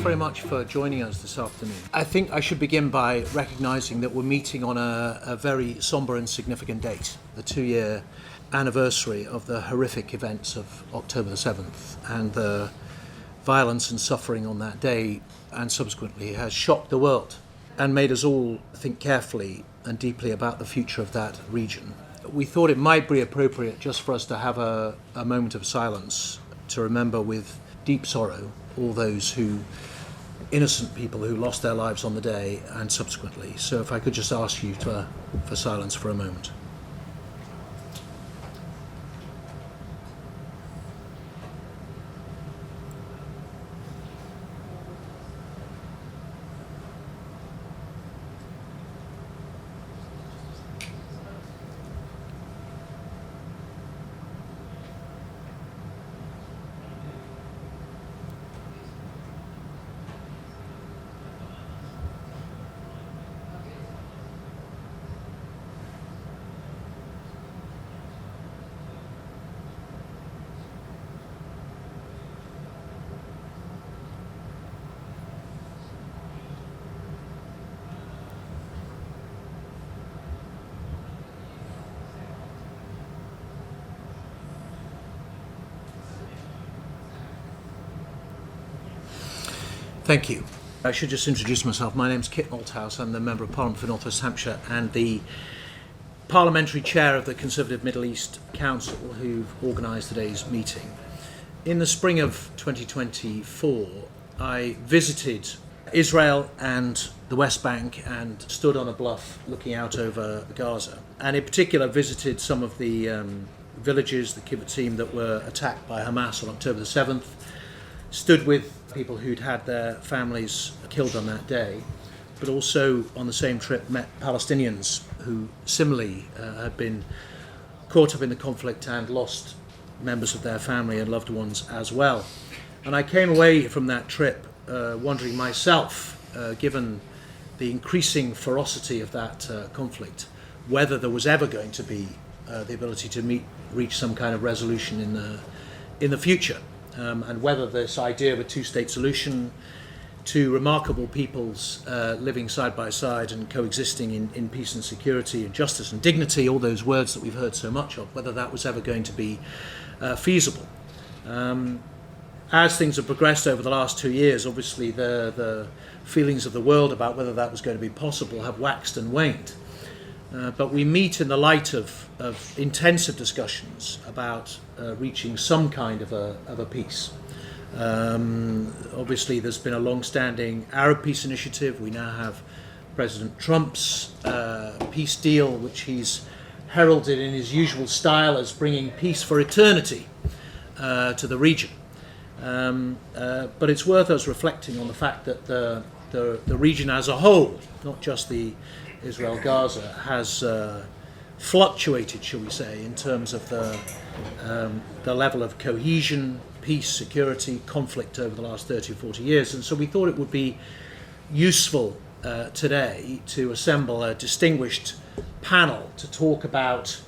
very much for joining us this afternoon. I think I should begin by recognising that we're meeting on a very sombre and significant date, the 2-year anniversary of the horrific events of October the 7th, and the violence and suffering on that day and subsequently has shocked the world and made us all think carefully and deeply about the future of that region. We thought it might be appropriate just for us to have a moment of silence to remember with deep sorrow all those innocent people who lost their lives on the day and subsequently. So if I could just ask you for silence for a moment. Thank you. I should just introduce myself. My name's Kit Malthouse. I'm the Member of Parliament for North West Hampshire and the Parliamentary Chair of the Conservative Middle East Council, who've organised today's meeting. In the spring of 2024, I visited Israel and the West Bank and stood on a bluff looking out over Gaza, and in particular visited some of the villages, the kibbutzim, that were attacked by Hamas on October the 7th, stood with people who'd had their families killed on that day, but also on the same trip met Palestinians who similarly had been caught up in the conflict and lost members of their family and loved ones as well. And I came away from that trip wondering myself, given the increasing ferocity of that conflict, whether there was ever going to be the ability to reach some kind of resolution in the future. And whether this idea of a two-state solution, two remarkable peoples living side by side and coexisting in peace and security and justice and dignity, all those words that we've heard so much of, whether that was ever going to be feasible. As things have progressed over the last 2 years, obviously the feelings of the world about whether that was going to be possible have waxed and waned. But we meet in the light of intensive discussions about reaching some kind of a peace. Obviously, there's been a long-standing Arab peace initiative. We now have President Trump's peace deal, which he's heralded in his usual style as bringing peace for eternity to the region. But it's worth us reflecting on the fact that the region as a whole, not just the Israel-Gaza, has fluctuated, shall we say, in terms of the level of cohesion, peace, security, conflict over the last 30 or 40 years. And so we thought it would be useful today to assemble a distinguished panel to talk about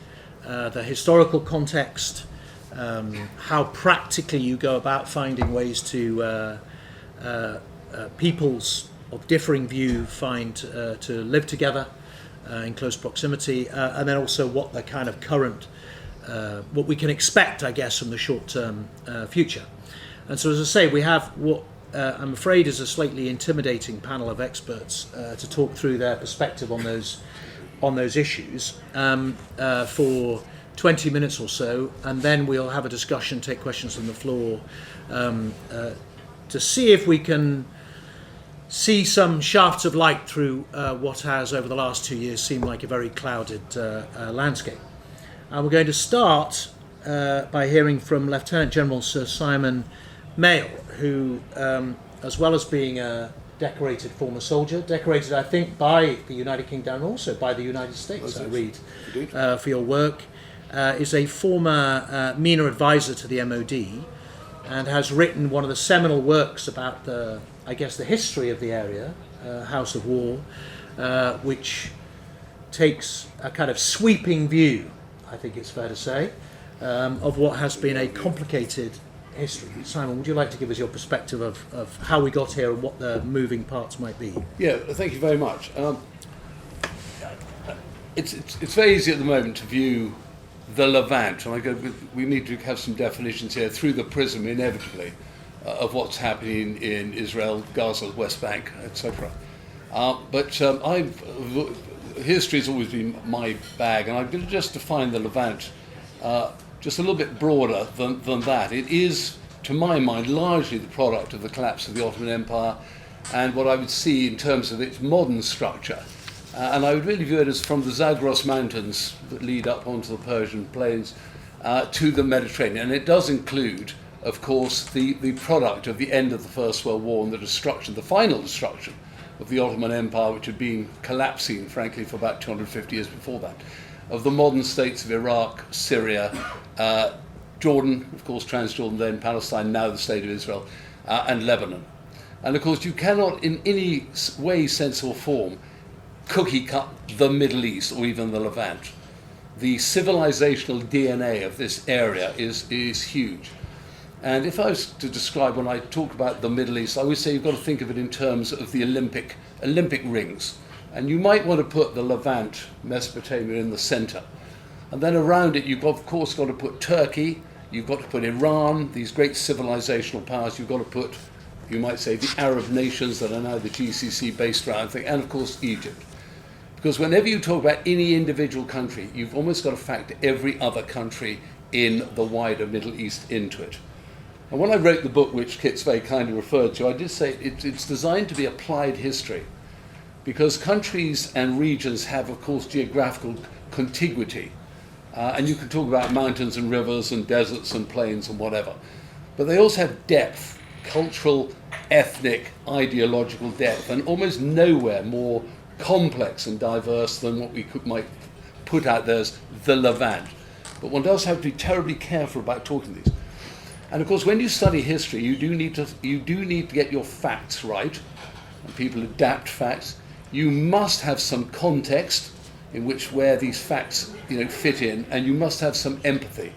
the historical context, how practically you go about finding ways to peoples of differing view find to live together in close proximity, and then also what the kind of current, what we can expect, I guess, from the short-term future. And so, as I say, we have what I'm afraid is a slightly intimidating panel of experts to talk through their perspective on those issues for 20 minutes or so, and then we'll have a discussion, take questions from the floor to see if we can see some shafts of light through what has, over the last 2 years, seemed like a very clouded landscape. We're going to start by hearing from Lieutenant General Sir Simon Mayall, who, as well as being a decorated former soldier, decorated, I think, by the United Kingdom and also by the United States, I read, for your work, is a former MENA advisor to the MOD and has written one of the seminal works about the history of the area, House of War, which takes a kind of sweeping view, I think it's fair to say, of what has been a complicated history. Simon, would you like to give us your perspective of how we got here and what the moving parts might be? Yeah, thank you very much. It's very easy at the moment to view the Levant, and we need to have some definitions here, through the prism, inevitably, of what's happening in Israel, Gaza, West Bank, etc. But history has always been my bag, and I'm going to just define the Levant just a little bit broader than that. It is, to my mind, largely the product of the collapse of the Ottoman Empire and what I would see in terms of its modern structure. And I would really view it as from the Zagros Mountains that lead up onto the Persian plains to the Mediterranean. And it does include, of course, the product of the end of the First World War and the destruction, the final destruction of the Ottoman Empire, which had been collapsing, frankly, for about 250 years before that, of the modern states of Iraq, Syria, Jordan, of course, Transjordan, then Palestine, now the state of Israel, and Lebanon. And of course, you cannot in any way, sense, or form cookie cut the Middle East or even the Levant. The civilizational DNA of this area is huge. And if I was to describe, when I talk about the Middle East, I always say you've got to think of it in terms of the Olympic rings. And you might want to put the Levant, Mesopotamia, in the center. And then around it, you've of course got to put Turkey, you've got to put Iran, these great civilizational powers, you've got to put, you might say, the Arab nations that are now the GCC based around, and of course Egypt. Because whenever you talk about any individual country, you've almost got to factor every other country in the wider Middle East into it. And when I wrote the book, which Kit's very kindly referred to, I did say it's designed to be applied history, because countries and regions have, of course, geographical contiguity. And you can talk about mountains and rivers and deserts and plains and whatever. But they also have depth, cultural, ethnic, ideological depth, and almost nowhere more complex and diverse than what we might put out there as the Levant. But one does have to be terribly careful about talking these. And of course, when you study history, you do need to get your facts right, and people adapt facts. You must have some context in where these facts fit in, and you must have some empathy.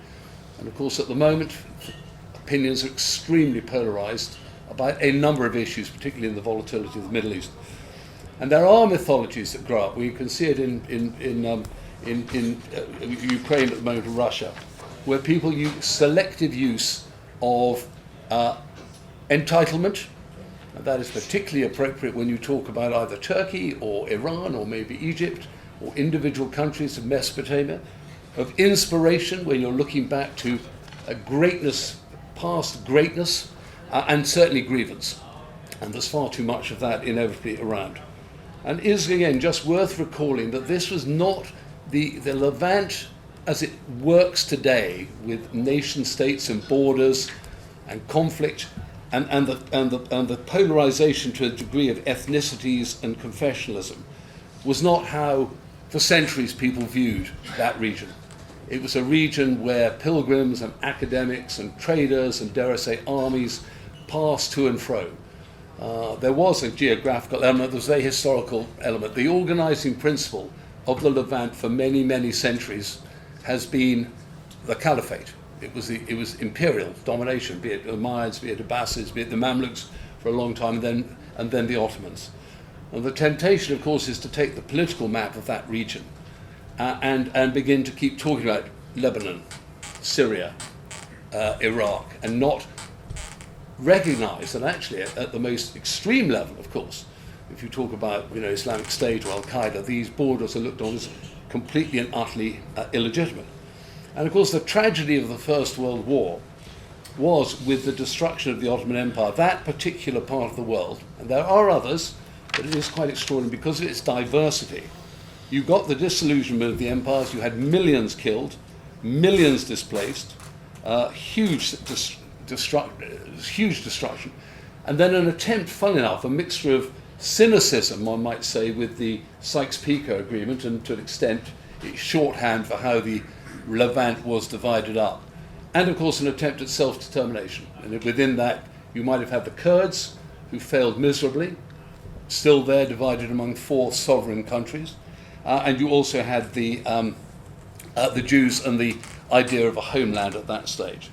And of course, at the moment, opinions are extremely polarized about a number of issues, particularly in the volatility of the Middle East. And there are mythologies that grow up. We can see it in Ukraine at the moment, and Russia, where people use selective use of entitlement. And that is particularly appropriate when you talk about either Turkey or Iran or maybe Egypt or individual countries of Mesopotamia, of inspiration when you're looking back to a greatness, past greatness, and certainly grievance. And there's far too much of that inevitably around. And is, again, just worth recalling that this was not the Levant as it works today, with nation states and borders and conflict and the polarization to a degree of ethnicities and confessionalism, was not how for centuries people viewed that region. It was a region where pilgrims and academics and traders and, dare I say, armies passed to and fro. There was a geographical element, there was a historical element. The organizing principle of the Levant for many, many centuries has been the caliphate. It was imperial domination, be it the Umayyads, be it the Abbasids, be it the Mamluks for a long time, and then the Ottomans. And the temptation, of course, is to take the political map of that region and begin to keep talking about Lebanon, Syria, Iraq, and not recognize that actually at the most extreme level, of course, if you talk about Islamic State or Al-Qaeda, these borders are looked on as completely and utterly illegitimate. And of course, the tragedy of the First World War was with the destruction of the Ottoman Empire, that particular part of the world, and there are others, but it is quite extraordinary because of its diversity. You got the disillusionment of the empires, you had millions killed, millions displaced, huge destruction, and then an attempt, fun enough, a mixture of cynicism, one might say, with the Sykes-Picot Agreement, and to an extent, it's shorthand for how the Levant was divided up, and of course an attempt at self-determination. And within that, you might have had the Kurds, who failed miserably, still there, divided among 4 sovereign countries, and you also had the Jews and the idea of a homeland at that stage.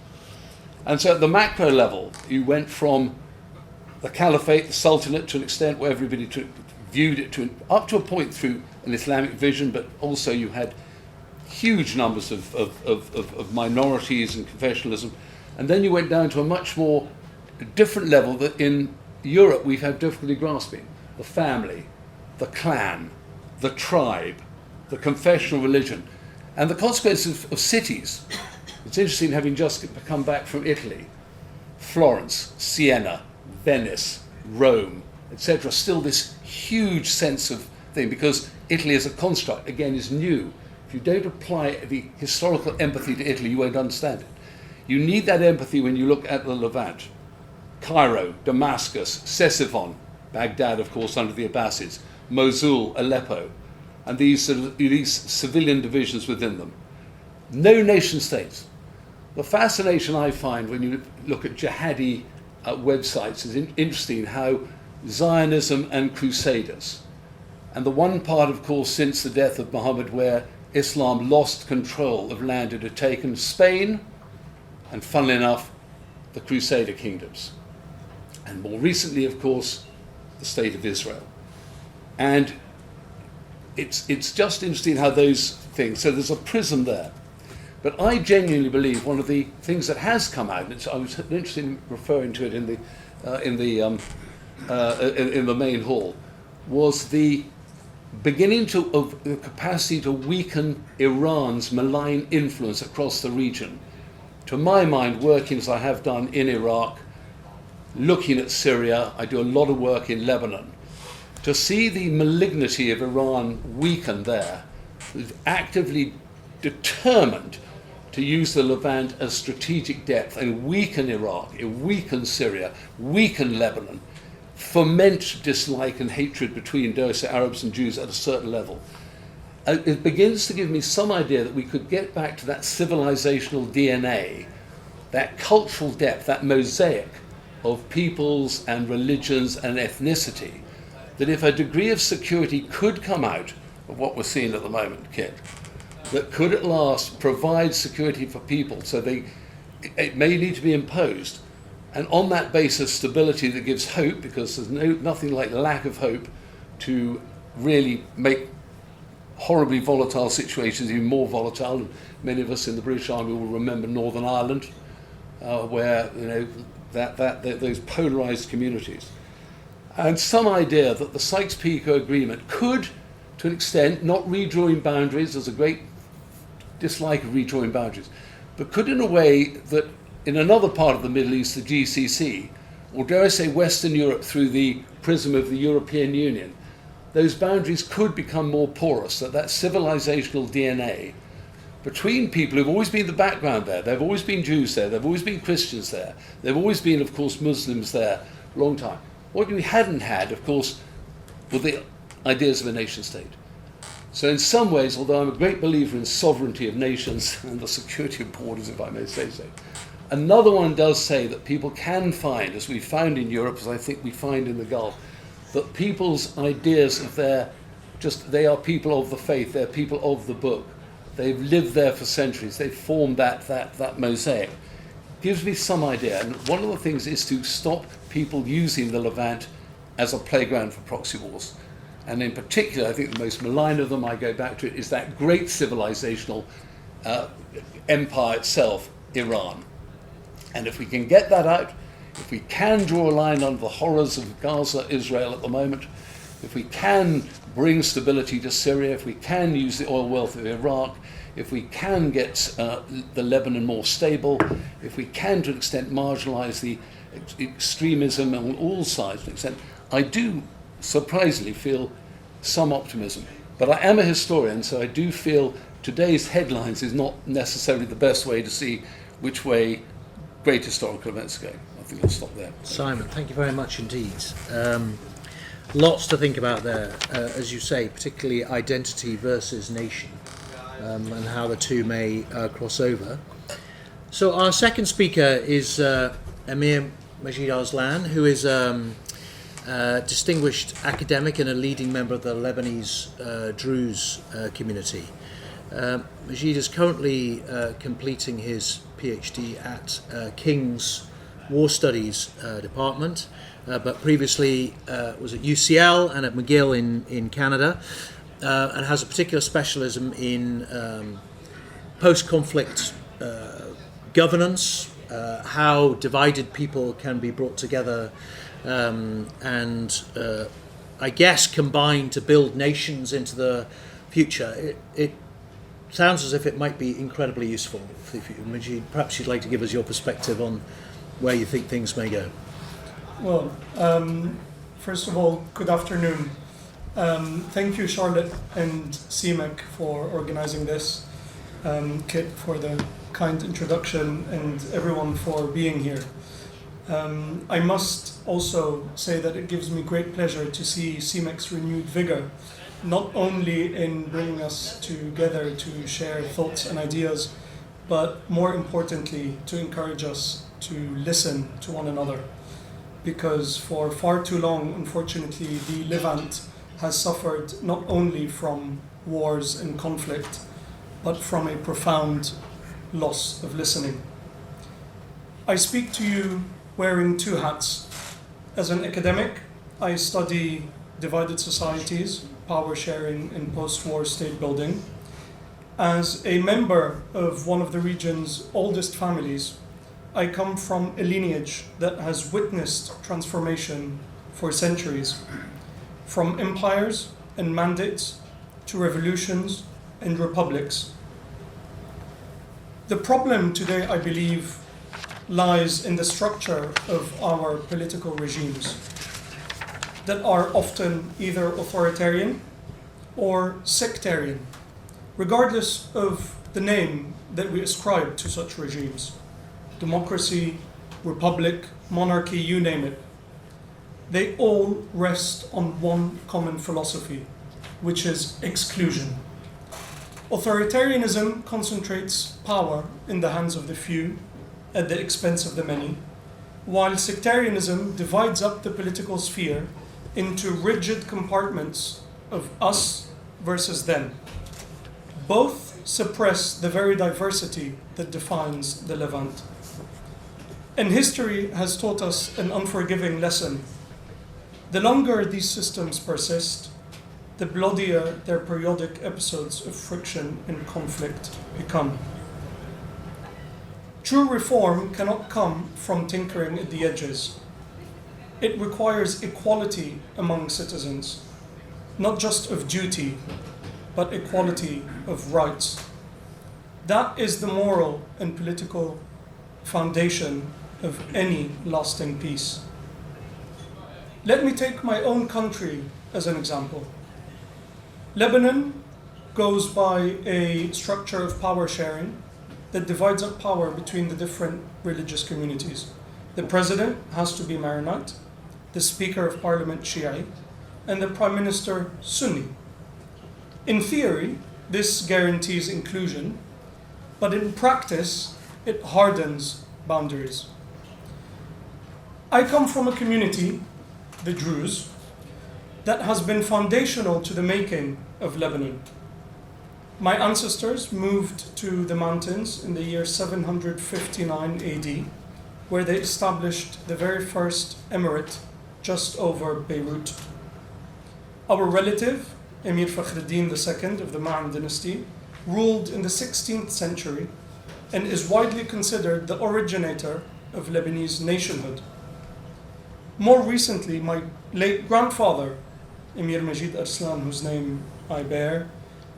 And so at the macro level, you went from the caliphate, the sultanate, to an extent where everybody viewed it up to a point through an Islamic vision, but also you had huge numbers of minorities and confessionalism. And then you went down to a much more different level that in Europe we've had difficulty grasping. The family, the clan, the tribe, the confessional religion, and the consequences of cities. It's interesting, having just come back from Italy, Florence, Siena, Venice, Rome, etc. Still this huge sense of thing, because Italy as a construct, again, is new. If you don't apply the historical empathy to Italy, you won't understand it. You need that empathy when you look at the Levant. Cairo, Damascus, Ctesiphon, Baghdad, of course, under the Abbasids, Mosul, Aleppo, and these civilian divisions within them. No nation states. The fascination I find when you look at jihadi websites is interesting how Zionism and Crusaders, and the one part, of course, since the death of Muhammad where Islam lost control of land it had taken, Spain, and funnily enough, the Crusader kingdoms. And more recently, of course, the State of Israel. And it's just interesting how those things, so there's a prism there. But I genuinely believe one of the things that has come out, and I was interested in referring to it in the main hall, was the beginning of the capacity to weaken Iran's malign influence across the region. To my mind, working as I have done in Iraq, looking at Syria, I do a lot of work in Lebanon. To see the malignity of Iran weaken there, is actively determined to use the Levant as strategic depth and weaken Iraq, weaken Syria, weaken Lebanon, foment dislike and hatred between those Arabs and Jews at a certain level. It begins to give me some idea that we could get back to that civilizational DNA, that cultural depth, that mosaic of peoples and religions and ethnicity, that if a degree of security could come out of what we're seeing at the moment, Kit, that could at last provide security for people, so it may need to be imposed, and on that basis stability that gives hope, because there's nothing like lack of hope to really make horribly volatile situations even more volatile. And many of us in the British Army will remember Northern Ireland, where those polarised communities, and some idea that the Sykes-Picot Agreement could, to an extent, not redrawing boundaries. There's a great dislike of redrawing boundaries, but could, in a way that in another part of the Middle East, the GCC, or dare I say Western Europe through the prism of the European Union, those boundaries could become more porous, that civilizational DNA between people who've always been the background there, there've always been Jews there, there've always been Christians there, there've always been, of course, Muslims there, a long time. What we hadn't had, of course, were the ideas of a nation state. So in some ways, although I'm a great believer in sovereignty of nations and the security of borders, if I may say so, another one does say that people can find, as we found in Europe, as I think we find in the Gulf, that people's ideas of they are people of the faith, they're people of the book. They've lived there for centuries, they've formed that mosaic. Gives me some idea, and one of the things is to stop people using the Levant as a playground for proxy wars. And in particular, I think the most malign of them, I go back to it, is that great civilizational empire itself, Iran. And if we can get that out, if we can draw a line under the horrors of Gaza, Israel at the moment, if we can bring stability to Syria, if we can use the oil wealth of Iraq, if we can get the Lebanon more stable, if we can to an extent marginalize the extremism on all sides to an extent, I do surprisingly feel some optimism. But I am a historian, so I do feel today's headlines is not necessarily the best way to see which way great historical events go. I think I'll stop there. Simon, thank you very much indeed. Lots to think about there, as you say, particularly identity versus nation, and how the two may cross over. So our second speaker is Emir Majid Arslan, who is a distinguished academic and a leading member of the Lebanese Druze community. Majid is currently completing his PhD at King's War Studies Department, but previously was at UCL and at McGill in Canada, and has a particular specialism in post-conflict governance, how divided people can be brought together and I guess combined to build nations into the future. It sounds as if it might be incredibly useful. Majid, perhaps you'd like to give us your perspective on where you think things may go. Well, first of all, good afternoon. Thank you, Charlotte and CMEC, for organizing this, Kit for the kind introduction, and everyone for being here. I must also say that it gives me great pleasure to see CMEC's renewed vigor, not only in bringing us together to share thoughts and ideas, but more importantly, to encourage us to listen to one another. Because for far too long, unfortunately, the Levant has suffered not only from wars and conflict, but from a profound loss of listening. I speak to you wearing two hats. As an academic, I study divided societies, power sharing, and post-war state building. As a member of one of the region's oldest families, I come from a lineage that has witnessed transformation for centuries, from empires and mandates to revolutions and republics. The problem today, I believe, lies in the structure of our political regimes that are often either authoritarian or sectarian, regardless of the name that we ascribe to such regimes. Democracy, republic, monarchy, you name it. They all rest on one common philosophy, which is exclusion. Authoritarianism concentrates power in the hands of the few at the expense of the many, while sectarianism divides up the political sphere into rigid compartments of us versus them. Both suppress the very diversity that defines the Levant. And history has taught us an unforgiving lesson. The longer these systems persist, the bloodier their periodic episodes of friction and conflict become. True reform cannot come from tinkering at the edges. It requires equality among citizens, not just of duty, but equality of rights. That is the moral and political foundation of any lasting peace. Let me take my own country as an example. Lebanon goes by a structure of power sharing that divides up power between the different religious communities. The president has to be Maronite, the Speaker of Parliament Shiite, and the Prime Minister Sunni. In theory, this guarantees inclusion, but in practice, it hardens boundaries. I come from a community, the Druze, that has been foundational to the making of Lebanon. My ancestors moved to the mountains in the year 759 AD, where they established the very first emirate just over Beirut. Our relative, Emir Fakhreddin II of the Ma'an dynasty, ruled in the 16th century and is widely considered the originator of Lebanese nationhood. More recently, my late grandfather, Emir Majid Arslan, whose name I bear,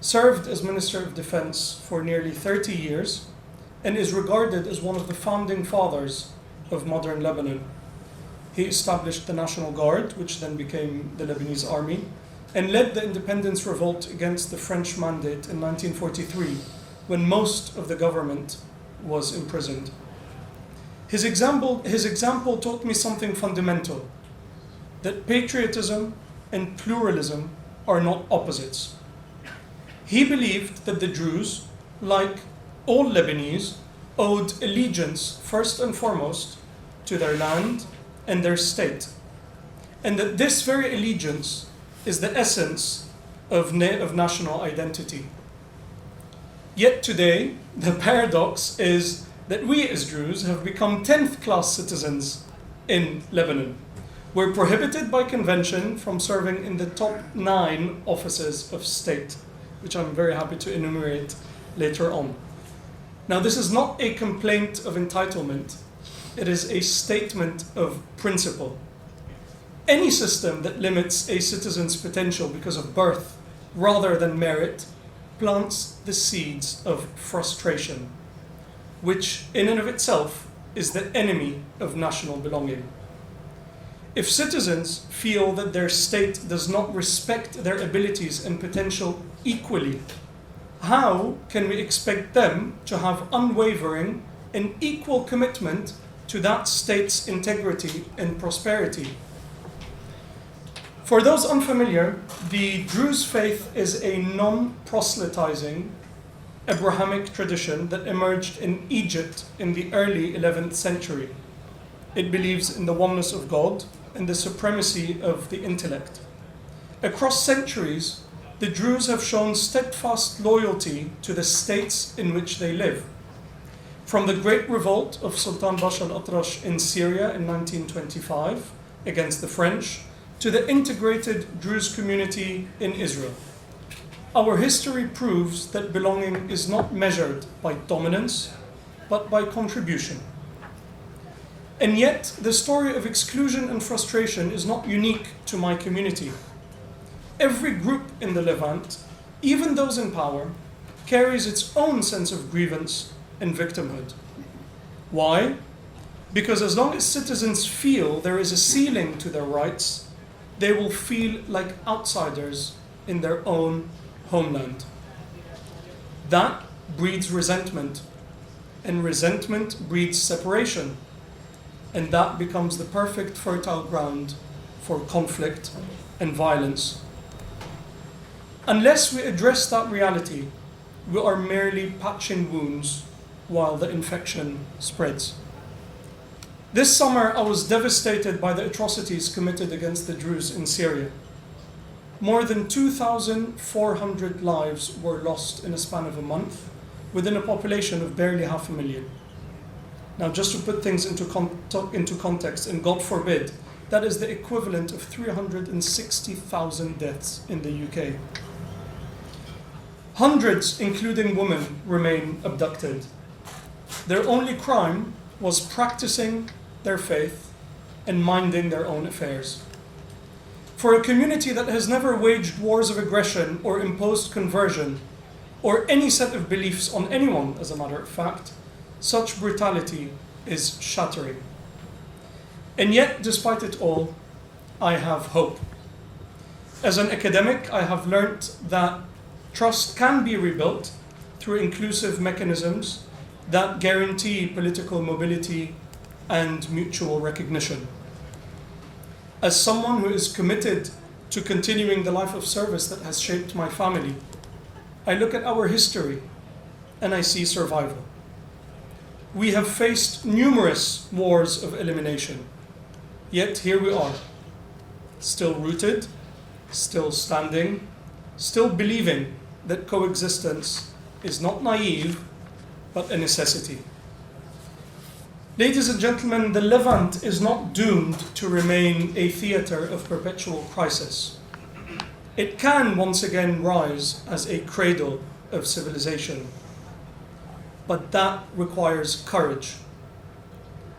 served as Minister of Defense for nearly 30 years and is regarded as one of the founding fathers of modern Lebanon. He established the National Guard, which then became the Lebanese Army, and led the independence revolt against the French mandate in 1943, when most of the government was imprisoned. His example taught me something fundamental, that patriotism and pluralism are not opposites. He believed that the Druze, like all Lebanese, owed allegiance first and foremost to their land and their state, and that this very allegiance is the essence of national identity. Yet today, the paradox is that we as Druze have become 10th class citizens in Lebanon. We're prohibited by convention from serving in the top 9 offices of state, which I'm very happy to enumerate later on. Now, this is not a complaint of entitlement. It is a statement of principle. Any system that limits a citizen's potential because of birth rather than merit plants the seeds of frustration, which in and of itself is the enemy of national belonging. If citizens feel that their state does not respect their abilities and potential equally, how can we expect them to have unwavering and equal commitment to that state's integrity and prosperity? For those unfamiliar, the Druze faith is a non-proselytizing Abrahamic tradition that emerged in Egypt in the early 11th century. It believes in the oneness of God and the supremacy of the intellect. Across centuries, the Druze have shown steadfast loyalty to the states in which they live. From the Great Revolt of Sultan Bashar al-Atrash in Syria in 1925 against the French, to the integrated Druze community in Israel. Our history proves that belonging is not measured by dominance, but by contribution. And yet, the story of exclusion and frustration is not unique to my community. Every group in the Levant, even those in power, carries its own sense of grievance and victimhood. Why? Because as long as citizens feel there is a ceiling to their rights, they will feel like outsiders in their own homeland. That breeds resentment, and resentment breeds separation, and that becomes the perfect fertile ground for conflict and violence. Unless we address that reality, we are merely patching wounds while the infection spreads. This summer, I was devastated by the atrocities committed against the Druze in Syria. More than 2,400 lives were lost in a span of a month, within a population of barely 500,000. Now, just to put things into context, and God forbid, that is the equivalent of 360,000 deaths in the UK. Hundreds, including women, remain abducted. Their only crime was practicing their faith and minding their own affairs. For a community that has never waged wars of aggression or imposed conversion or any set of beliefs on anyone, as a matter of fact, such brutality is shattering. And yet, despite it all, I have hope. As an academic, I have learnt that trust can be rebuilt through inclusive mechanisms that guarantee political mobility and mutual recognition. As someone who is committed to continuing the life of service that has shaped my family, I look at our history and I see survival. We have faced numerous wars of elimination, yet here we are, still rooted, still standing, still believing that coexistence is not naive, but a necessity. Ladies and gentlemen, the Levant is not doomed to remain a theater of perpetual crisis. It can once again rise as a cradle of civilization. But that requires courage.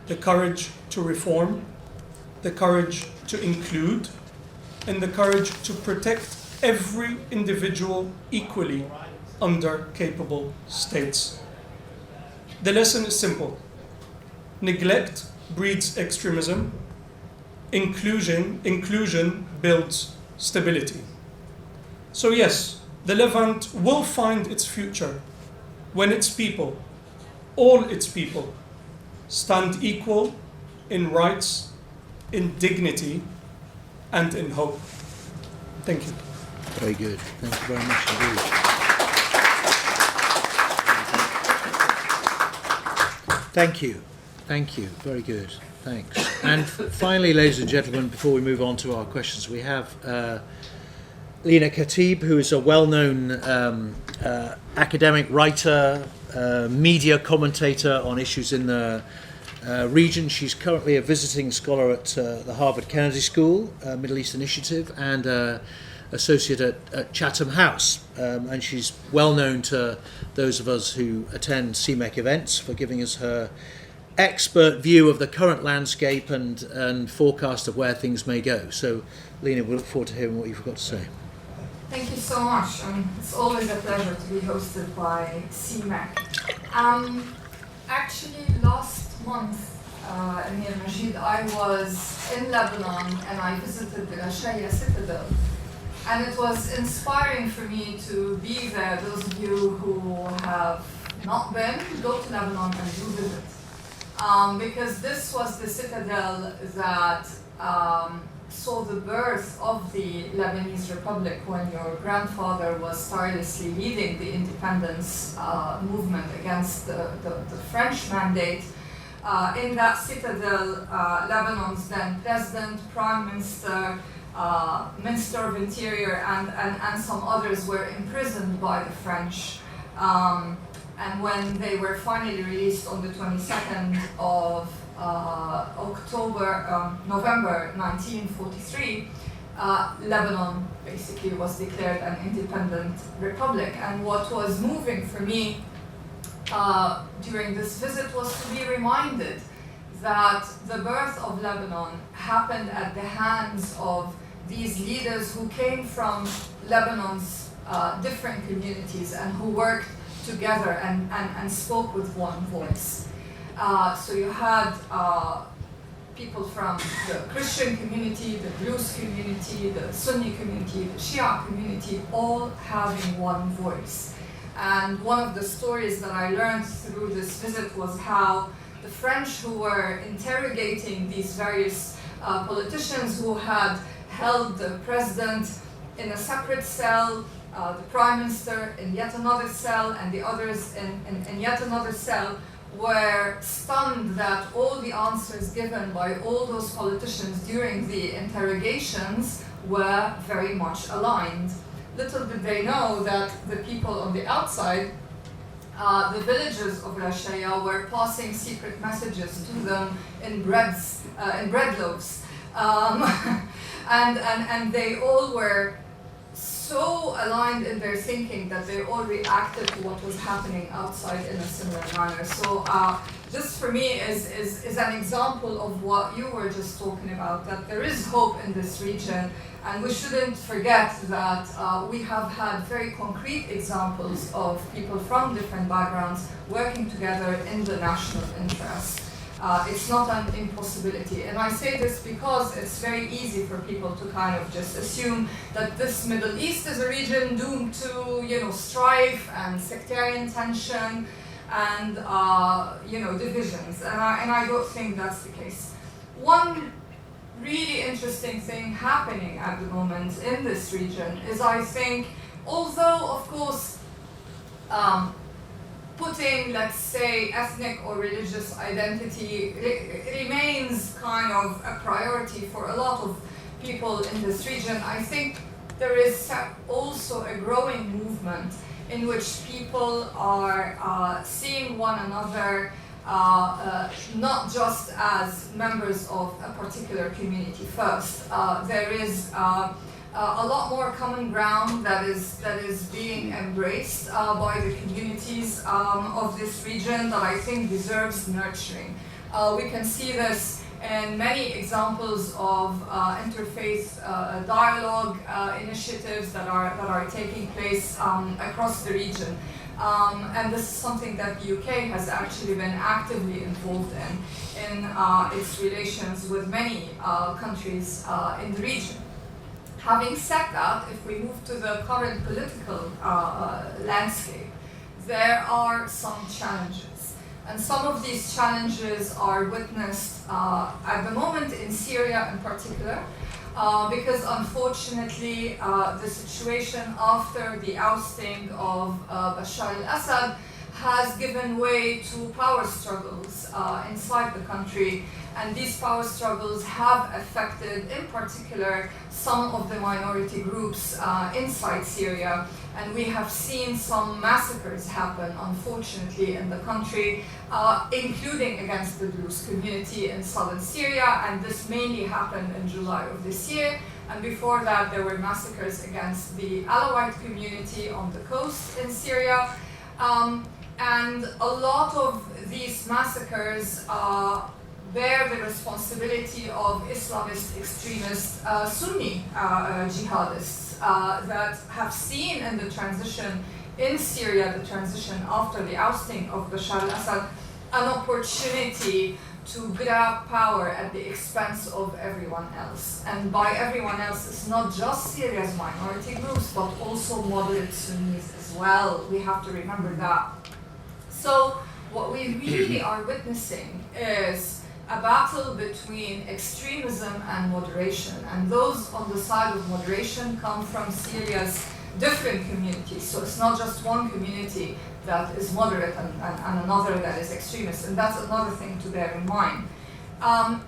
The courage to reform, the courage to include, and the courage to protect every individual equally under capable states. The lesson is simple. Neglect breeds extremism. Inclusion builds stability. So yes, the Levant will find its future when its people, all its people, stand equal in rights, in dignity, and in hope. Thank you. Very good. Thank you very much indeed. Thank you. Thank you. Very good. Thanks. And finally, ladies and gentlemen, before we move on to our questions, we have Lina Khatib, who is a well-known academic writer, media commentator on issues in the region. She's currently a visiting scholar at the Harvard Kennedy School, Middle East Initiative, and associate at Chatham House. And she's well known to those of us who attend CMEC events for giving us her expert view of the current landscape and forecast of where things may go. So, Lina, we look forward to hearing what you've got to say. Thank you so much. It's always a pleasure to be hosted by CMEC. Actually, last month, Emir Majid, I was in Lebanon and I visited the Rashaya Citadel. And it was inspiring for me to be there. Those of you who have not been, go to Lebanon and do visit. Because this was the citadel that saw the birth of the Lebanese Republic when your grandfather was tirelessly leading the independence movement against the French mandate. In that citadel, Lebanon's then president, prime minister, Minister of Interior, and some others were imprisoned by the French. And when they were finally released on the 22nd of November 1943, Lebanon basically was declared an independent republic. And what was moving for me during this visit was to be reminded that the birth of Lebanon happened at the hands of these leaders who came from Lebanon's different communities and who worked together and spoke with one voice. So you had people from the Christian community, the Druze community, the Sunni community, the Shia community, all having one voice. And one of the stories that I learned through this visit was how the French, who were interrogating these various politicians who had held the president in a separate cell, the prime minister in yet another cell, and the others in yet another cell, were stunned that all the answers given by all those politicians during the interrogations were very much aligned. Little did they know that the people on the outside, the villagers of Rashaya, were passing secret messages to them in bread loaves. And they all were so aligned in their thinking that they all reacted to what was happening outside in a similar manner. So this for me is an example of what you were just talking about, that there is hope in this region, and we shouldn't forget that we have had very concrete examples of people from different backgrounds working together in the national interest. It's not an impossibility. And I say this because it's very easy for people to kind of just assume that this Middle East is a region doomed to, strife and sectarian tension and, divisions. And I don't think that's the case. One really interesting thing happening at the moment in this region is, I think, although, of course, putting, let's say, ethnic or religious identity remains kind of a priority for a lot of people in this region, I think there is also a growing movement in which people are seeing one another not just as members of a particular community first. There is a lot more common ground that is being embraced by the communities of this region that I think deserves nurturing. We can see this in many examples of interfaith dialogue initiatives that are taking place across the region. And this is something that the UK has actually been actively involved in its relations with many countries in the region. Having said that, if we move to the current political landscape, there are some challenges. And some of these challenges are witnessed at the moment in Syria in particular, because unfortunately the situation after the ousting of Bashar al-Assad has given way to power struggles inside the country, and these power struggles have affected, in particular, some of the minority groups inside Syria, and we have seen some massacres happen, unfortunately, in the country, including against the Druze community in southern Syria, and this mainly happened in July of this year. And before that, there were massacres against the Alawite community on the coast in Syria. And a lot of these massacres bear the responsibility of Islamist extremist Sunni jihadists that have seen in the transition in Syria, the transition after the ousting of Bashar al-Assad, an opportunity to grab power at the expense of everyone else. And by everyone else, it's not just Syria's minority groups, but also moderate Sunnis as well. We have to remember that. So what we really are witnessing is a battle between extremism and moderation. And those on the side of moderation come from Syria's different communities. So it's not just one community that is moderate and another that is extremist. And that's another thing to bear in mind.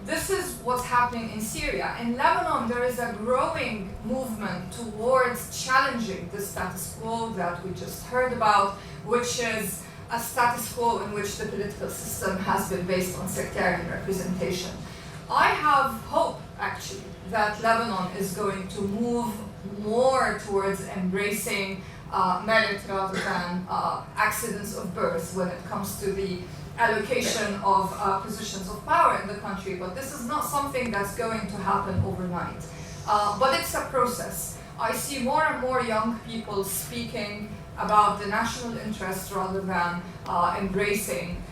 This is what's happening in Syria. In Lebanon, there is a growing movement towards challenging the status quo that we just heard about, which is a status quo in which the political system has been based on sectarian representation. I have hope, actually, that Lebanon is going to move more towards embracing merit rather than accidents of birth when it comes to the allocation of positions of power in the country. But this is not something that's going to happen overnight. But it's a process. I see more and more young people speaking about the national interest rather than embracing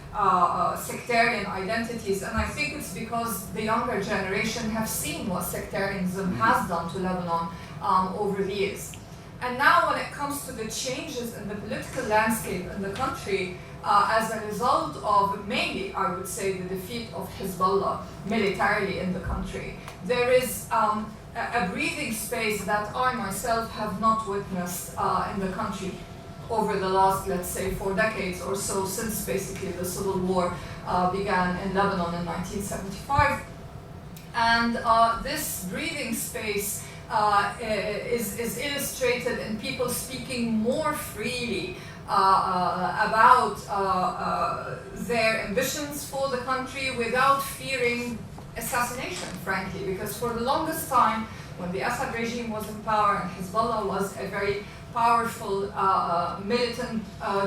sectarian identities. And I think it's because the younger generation have seen what sectarianism has done to Lebanon over the years. And now when it comes to the changes in the political landscape in the country, as a result of mainly, I would say, the defeat of Hezbollah militarily in the country, there is a breathing space that I myself have not witnessed in the country over the last, let's say, 4 decades or so, since basically the civil war began in Lebanon in 1975. And this breathing space is illustrated in people speaking more freely about their ambitions for the country without fearing assassination, frankly, because for the longest time, when the Assad regime was in power and Hezbollah was a very powerful militant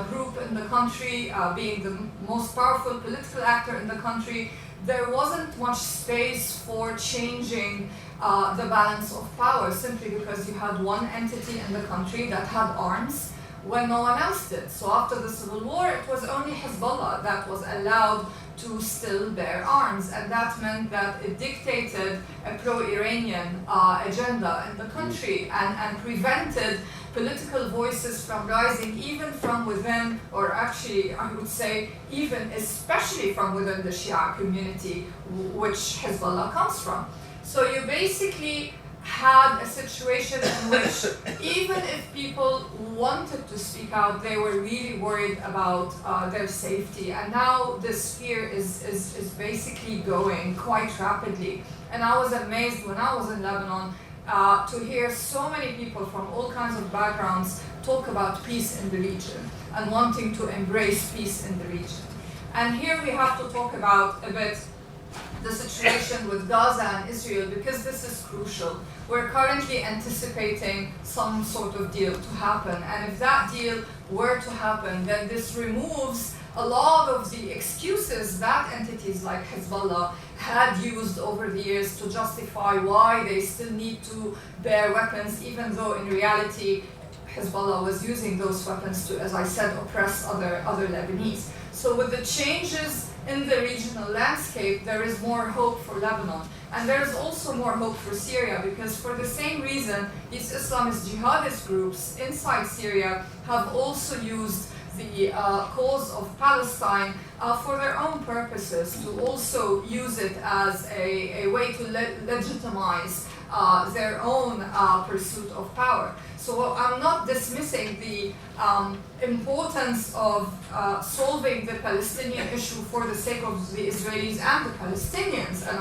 group in the country, being the most powerful political actor in the country, there wasn't much space for changing the balance of power, simply because you had one entity in the country that had arms when no one else did. So after the civil war, it was only Hezbollah that was allowed to still bear arms, and that meant that it dictated a pro-Iranian agenda in the country and prevented political voices from rising, even from within, or actually I would say even especially from within the Shia community, which Hezbollah comes from. So you basically had a situation in which even if people wanted to speak out, they were really worried about their safety. And now this fear is basically going quite rapidly. And I was amazed when I was in Lebanon to hear so many people from all kinds of backgrounds talk about peace in the region and wanting to embrace peace in the region. And here we have to talk about a bit the situation with Gaza and Israel, because this is crucial. We're currently anticipating some sort of deal to happen, and if that deal were to happen, then this removes a lot of the excuses that entities like Hezbollah had used over the years to justify why they still need to bear weapons, even though in reality Hezbollah was using those weapons to, as I said, oppress other Lebanese. So with the changes in the regional landscape, there is more hope for Lebanon. And there is also more hope for Syria, because for the same reason, these Islamist jihadist groups inside Syria have also used the cause of Palestine for their own purposes, to also use it as a way to legitimize their own pursuit of power. So I'm not dismissing the importance of solving the Palestinian issue for the sake of the Israelis and the Palestinians, and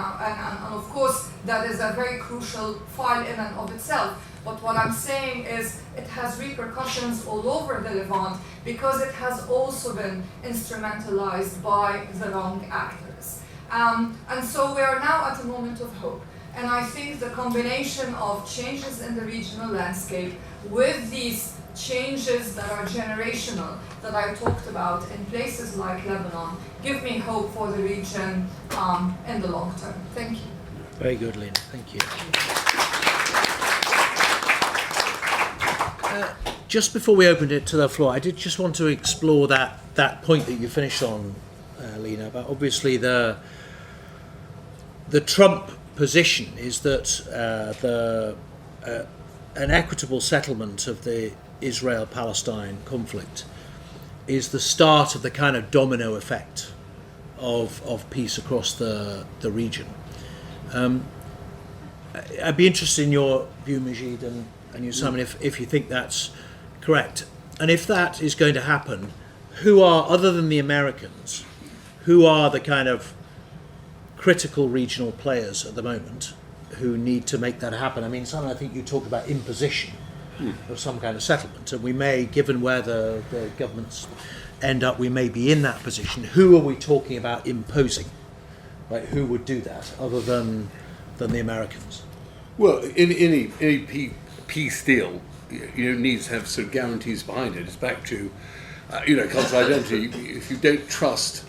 of course that is a very crucial file in and of itself. But what I'm saying is it has repercussions all over the Levant because it has also been instrumentalized by the wrong actors. And so we are now at a moment of hope. And I think the combination of changes in the regional landscape with these changes that are generational that I talked about in places like Lebanon give me hope for the region in the long term. Thank you. Very good, Lina. Thank you. Just before we opened it to the floor, I did just want to explore that point that you finished on, Lina, about obviously the Trump position is that an equitable settlement of the Israel-Palestine conflict is the start of the kind of domino effect of peace across the region. I'd be interested in your view, Majid, and you, Simon, if you think that's correct. And if that is going to happen, who are, other than the Americans, who are the kind of critical regional players at the moment who need to make that happen? I mean, Simon, I think you talk about imposition of some kind of settlement, and we may, given where the governments end up, we may be in that position. Who are we talking about imposing? Right? Who would do that other than the Americans? Well, in any peace deal, needs to have sort of guarantees behind it. It's back to, cultural identity. If you don't trust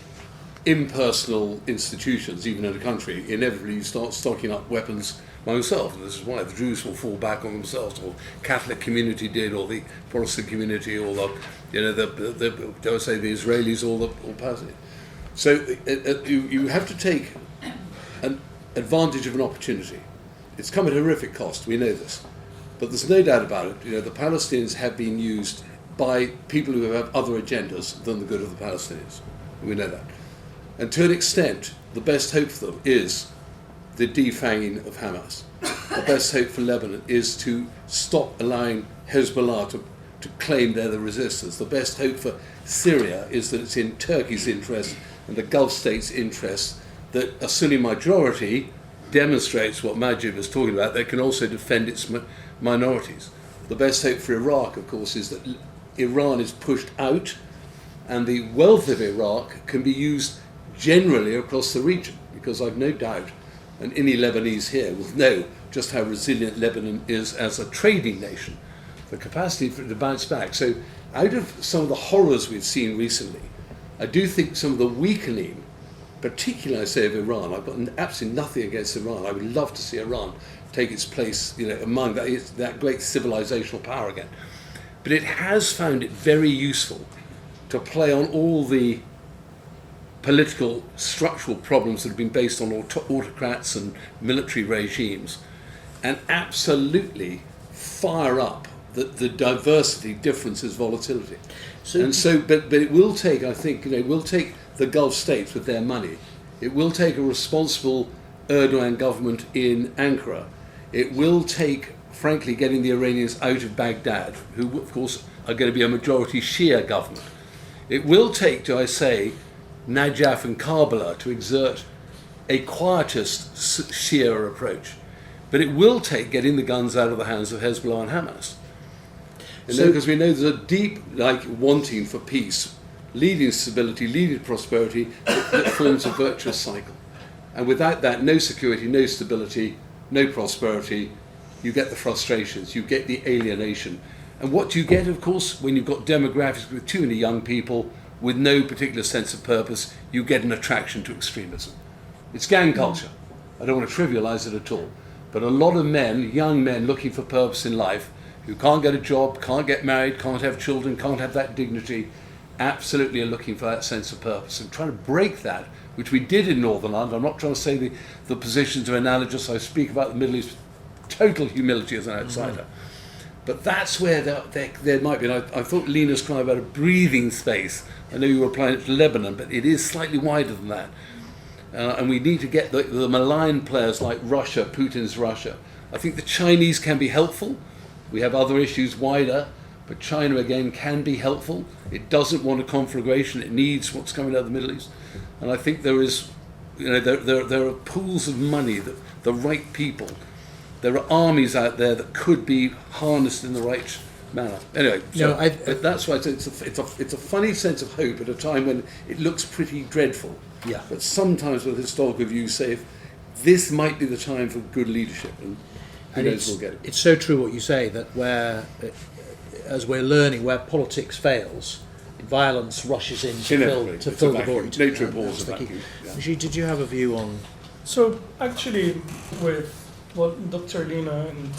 impersonal institutions, even in a country, inevitably you start stocking up weapons by yourself. And this is why the Druze will fall back on themselves, or the Catholic community did, or the Protestant community, or the Israelis, or the Palestinians. So you have to take an advantage of an opportunity. It's come at a horrific cost, we know this. But there's no doubt about it, the Palestinians have been used by people who have other agendas than the good of the Palestinians. We know that. And to an extent, the best hope for them is the defanging of Hamas. The best hope for Lebanon is to stop allowing Hezbollah to claim they're the resistors. The best hope for Syria is that it's in Turkey's interest and the Gulf states' interest that a Sunni majority demonstrates what Majid was talking about, that can also defend its minorities. The best hope for Iraq, of course, is that Iran is pushed out and the wealth of Iraq can be used generally across the region, because I've no doubt, and any Lebanese here will know just how resilient Lebanon is as a trading nation, the capacity for it to bounce back. So out of some of the horrors we've seen recently, I do think some of the weakening, particularly I say of Iran, I've got absolutely nothing against Iran. I would love to see Iran take its place among that great civilizational power again. But it has found it very useful to play on all the political structural problems that have been based on autocrats and military regimes, and absolutely fire up the diversity, differences, volatility. But it will take, I think, it will take the Gulf states with their money. It will take a responsible Erdogan government in Ankara. It will take, frankly, getting the Iranians out of Baghdad, who, of course, are going to be a majority Shia government. It will take, do I say, Najaf and Karbala to exert a quietist Shia approach. But it will take getting the guns out of the hands of Hezbollah and Hamas. Because we know there's a deep wanting for peace, leading stability, leading prosperity, that forms a virtuous cycle. And without that, no security, no stability, no prosperity, you get the frustrations, you get the alienation. And what you get, of course, when you've got demographics with too many young people with no particular sense of purpose, you get an attraction to extremism. It's gang culture. I don't want to trivialize it at all. But a lot of men, young men looking for purpose in life, who can't get a job, can't get married, can't have children, can't have that dignity, absolutely are looking for that sense of purpose. And trying to break that, which we did in Northern Ireland. I'm not trying to say the positions are analogous. I speak about the Middle East with total humility as an outsider. But that's where there might be, and I thought Lina's crying about a breathing space. I know you were applying it to Lebanon, but it is slightly wider than that. And we need to get the malign players like Russia, Putin's Russia, I think the Chinese can be helpful. We have other issues wider, but China again can be helpful. It doesn't want a conflagration. It needs what's coming out of the Middle East. And I think there is, there are pools of money, the right people. There are armies out there that could be harnessed in the right manner. Anyway, so but that's why it's a funny sense of hope at a time when it looks pretty dreadful. Yeah. But sometimes with historical views say, this might be the time for good leadership, and who knows we'll get it. It's so true what you say, that as we're learning, where politics fails, violence rushes in to fill the void. Nature abhors a vacuum. Yeah. Majid, did you have a view on? So actually, with what Dr. Lina and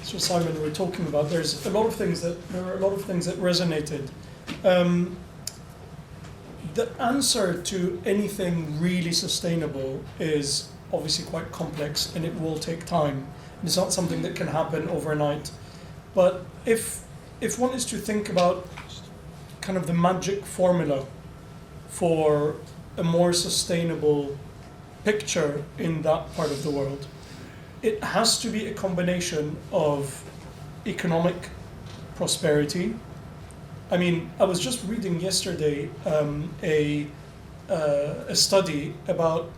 Sir Simon were talking about, there are a lot of things that resonated. The answer to anything really sustainable is obviously quite complex, and it will take time. It's not something that can happen overnight. But if one is to think about kind of the magic formula for a more sustainable picture in that part of the world, it has to be a combination of economic prosperity. I mean, I was just reading yesterday a study about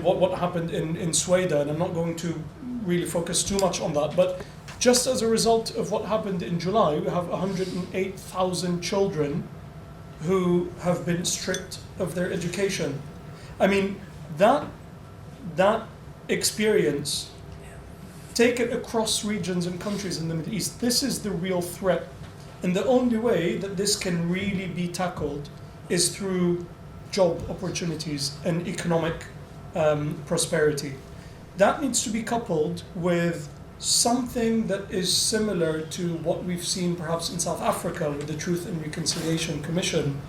what happened in Sweden, and I'm not going to really focus too much on that, but just as a result of what happened in July, we have 108,000 children who have been stripped of their education. I mean, that experience, taken across regions and countries in the Middle East, this is the real threat. And the only way that this can really be tackled is through job opportunities and economic prosperity. That needs to be coupled with something that is similar to what we've seen perhaps in South Africa with the Truth and Reconciliation Commission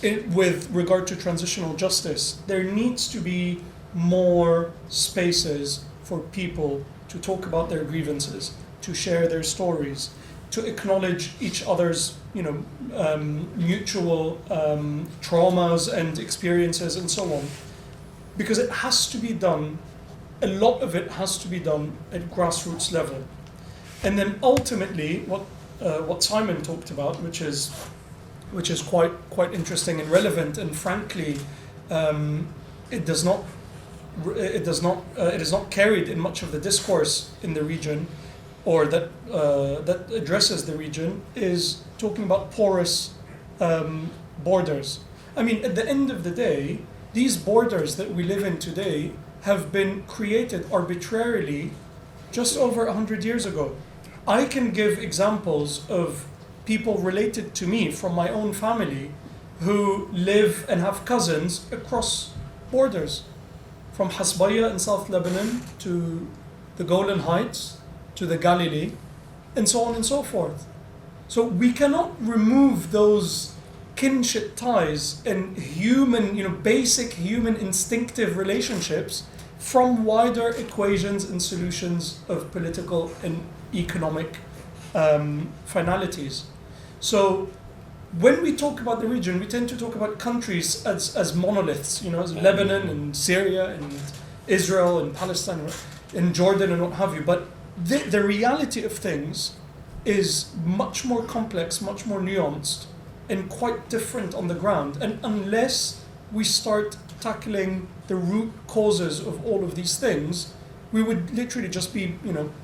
with regard to transitional justice. There needs to be more spaces for people to talk about their grievances, to share their stories, to acknowledge each other's mutual traumas and experiences and so on. Because it has to be done, a lot of it has to be done at grassroots level. And then ultimately, what Simon talked about, which is quite interesting and relevant, and frankly, it is not carried in much of the discourse in the region, or that addresses the region, is talking about porous borders. I mean, at the end of the day, these borders that we live in today have been created arbitrarily just over 100 years ago. I can give examples of people related to me from my own family who live and have cousins across borders, from Hasbaya in South Lebanon to the Golan Heights to the Galilee, and so on and so forth. So we cannot remove those kinship ties and basic human instinctive relationships from wider equations and solutions of political and economic finalities. So when we talk about the region, we tend to talk about countries as monoliths, as Lebanon and Syria and Israel and Palestine and Jordan and what have you. But the reality of things is much more complex, much more nuanced, and quite different on the ground. And unless we start tackling the root causes of all of these things, we would literally just be,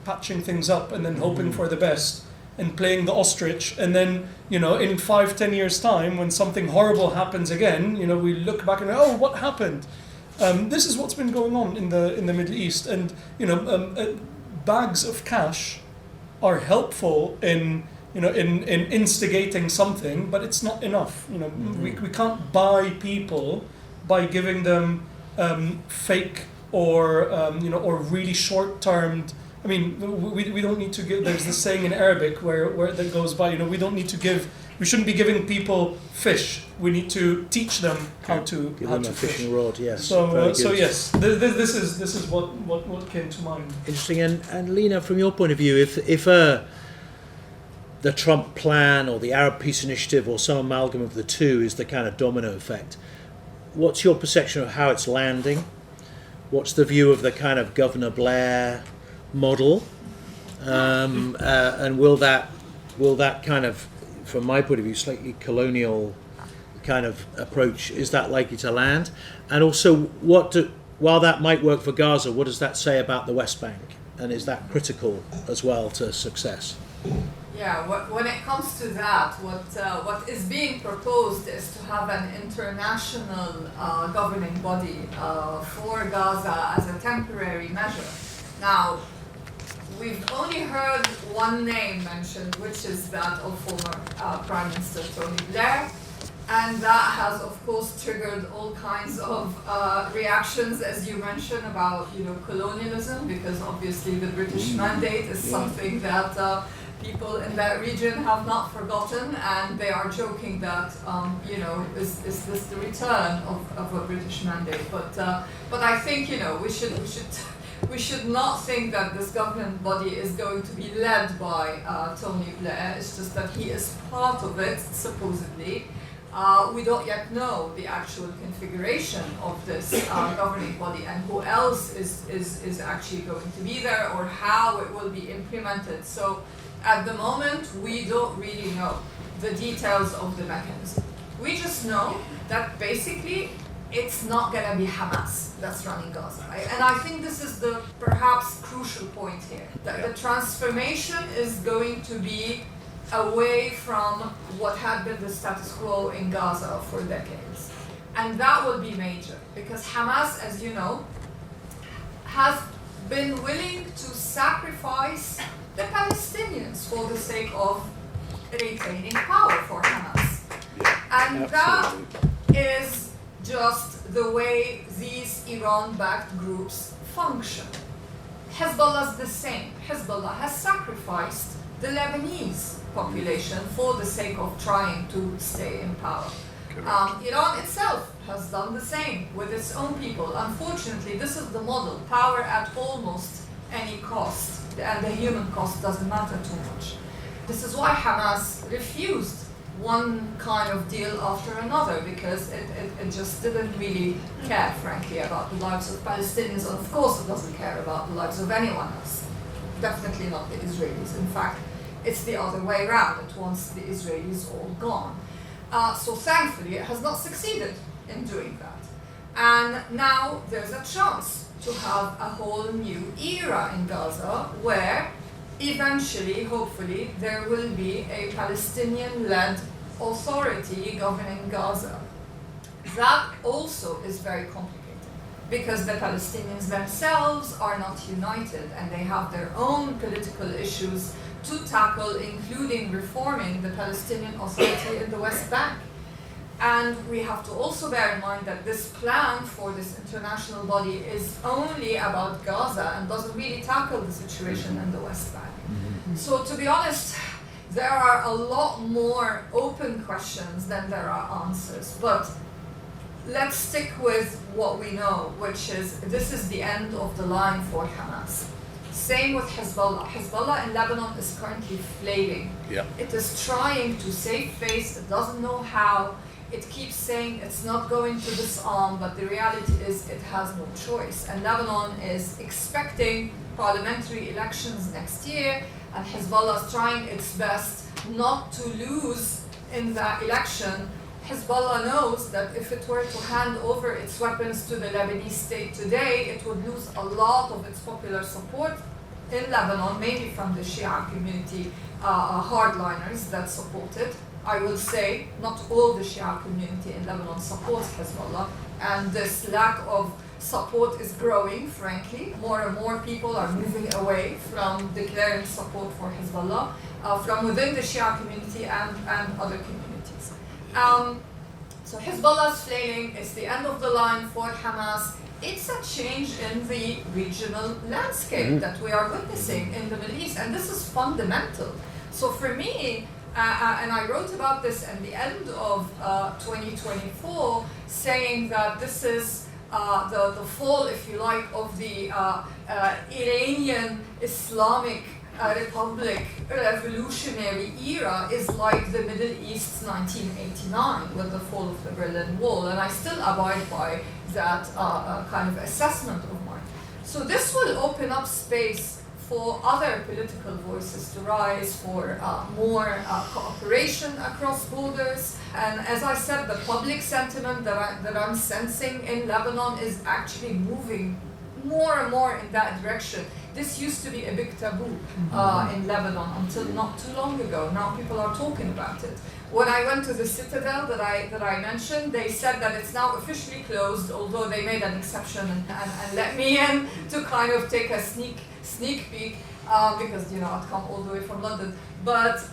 patching things up and then hoping for the best and playing the ostrich. And then, in 5-10 years' time, when something horrible happens again, we look back and go, oh, what happened? This is what's been going on in the Middle East. And, bags of cash are helpful in instigating something, but it's not enough. We can't buy people by giving them fake or really short-termed. I mean, we don't need to give. There's this saying in Arabic where that goes by. We don't need to give. We shouldn't be giving people fish. We need to teach them how to give them a fishing rod. Yes. So yes, this is what came to mind. Interesting. And Lina, from your point of view, if the Trump plan or the Arab Peace Initiative or some amalgam of the two is the kind of domino effect, what's your perception of how it's landing? what's the view of the kind of Governor Blair model, and will that kind of, from my point of view, slightly colonial kind of approach, is that likely to land? And also, while that might work for Gaza, what does that say about the West Bank? And is that critical as well to success? Yeah, when it comes to that, what is being proposed is to have an international governing body for Gaza as a temporary measure. Now, we've only heard one name mentioned, which is that of former Prime Minister Tony Blair, and that has, of course, triggered all kinds of reactions, as you mentioned, about colonialism, because obviously the British mandate is something that people in that region have not forgotten, and they are joking that is this the return of a British mandate? But I think we should not think that this governing body is going to be led by Tony Blair. It's just that he is part of it, supposedly. We don't yet know the actual configuration of this governing body and who else is actually going to be there or how it will be implemented. So at the moment, we don't really know the details of the mechanism. We just know that basically it's not going to be Hamas that's running Gaza. Right? And I think this is the perhaps crucial point here. That the transformation is going to be away from what had been the status quo in Gaza for decades. And that will be major, because Hamas, as you know, has been willing to sacrifice the Palestinians for the sake of retaining power for Hamas. And that is just the way these Iran-backed groups function. Hezbollah's the same. Hezbollah has sacrificed the Lebanese population for the sake of trying to stay in power. Iran itself has done the same with its own people. Unfortunately, this is the model, power at almost any cost, and the human cost doesn't matter too much. This is why Hamas refused one kind of deal after another, because it just didn't really care, frankly, about the lives of Palestinians, and of course it doesn't care about the lives of anyone else. Definitely not the Israelis. In fact, it's the other way around. It wants the Israelis all gone. So thankfully, it has not succeeded in doing that. And now there's a chance to have a whole new era in Gaza where eventually, hopefully, there will be a Palestinian-led authority governing Gaza. That also is very complicated, because the Palestinians themselves are not united and they have their own political issues to tackle, including reforming the Palestinian Authority in the West Bank. And we have to also bear in mind that this plan for this international body is only about Gaza and doesn't really tackle the situation in the West Bank. So to be honest, there are a lot more open questions than there are answers. But let's stick with what we know, which is this is the end of the line for Hamas. Same with Hezbollah. Hezbollah in Lebanon is currently flailing. Yeah. It is trying to save face. It doesn't know how. It keeps saying it's not going to disarm, but the reality is it has no choice. And Lebanon is expecting parliamentary elections next year, and Hezbollah is trying its best not to lose in that election. Hezbollah knows that if it were to hand over its weapons to the Lebanese state today, it would lose a lot of its popular support in Lebanon, mainly from the Shia community hardliners that support it. I will say not all the Shia community in Lebanon supports Hezbollah, and this lack of support is growing, frankly. More and more people are moving away from declaring support for Hezbollah from within the Shia community and other communities. So Hezbollah's flailing, it's the end of the line for Hamas. It's a change in the regional landscape that we are witnessing in the Middle East, and this is fundamental. So for me, and I wrote about this at the end of 2024, saying that this is the fall, if you like, of the Iranian Islamic Republic revolutionary era is like the Middle East's 1989 with the fall of the Berlin Wall, and I still abide by that kind of assessment of mine. So this will open up space for other political voices to rise, for more cooperation across borders. And as I said, the public sentiment that I'm sensing in Lebanon is actually moving more and more in that direction. This used to be a big taboo in Lebanon until not too long ago. Now people are talking about it. When I went to the Citadel that I mentioned, they said that it's now officially closed, although they made an exception and let me in to kind of take a sneak peek because I'd come all the way from London. But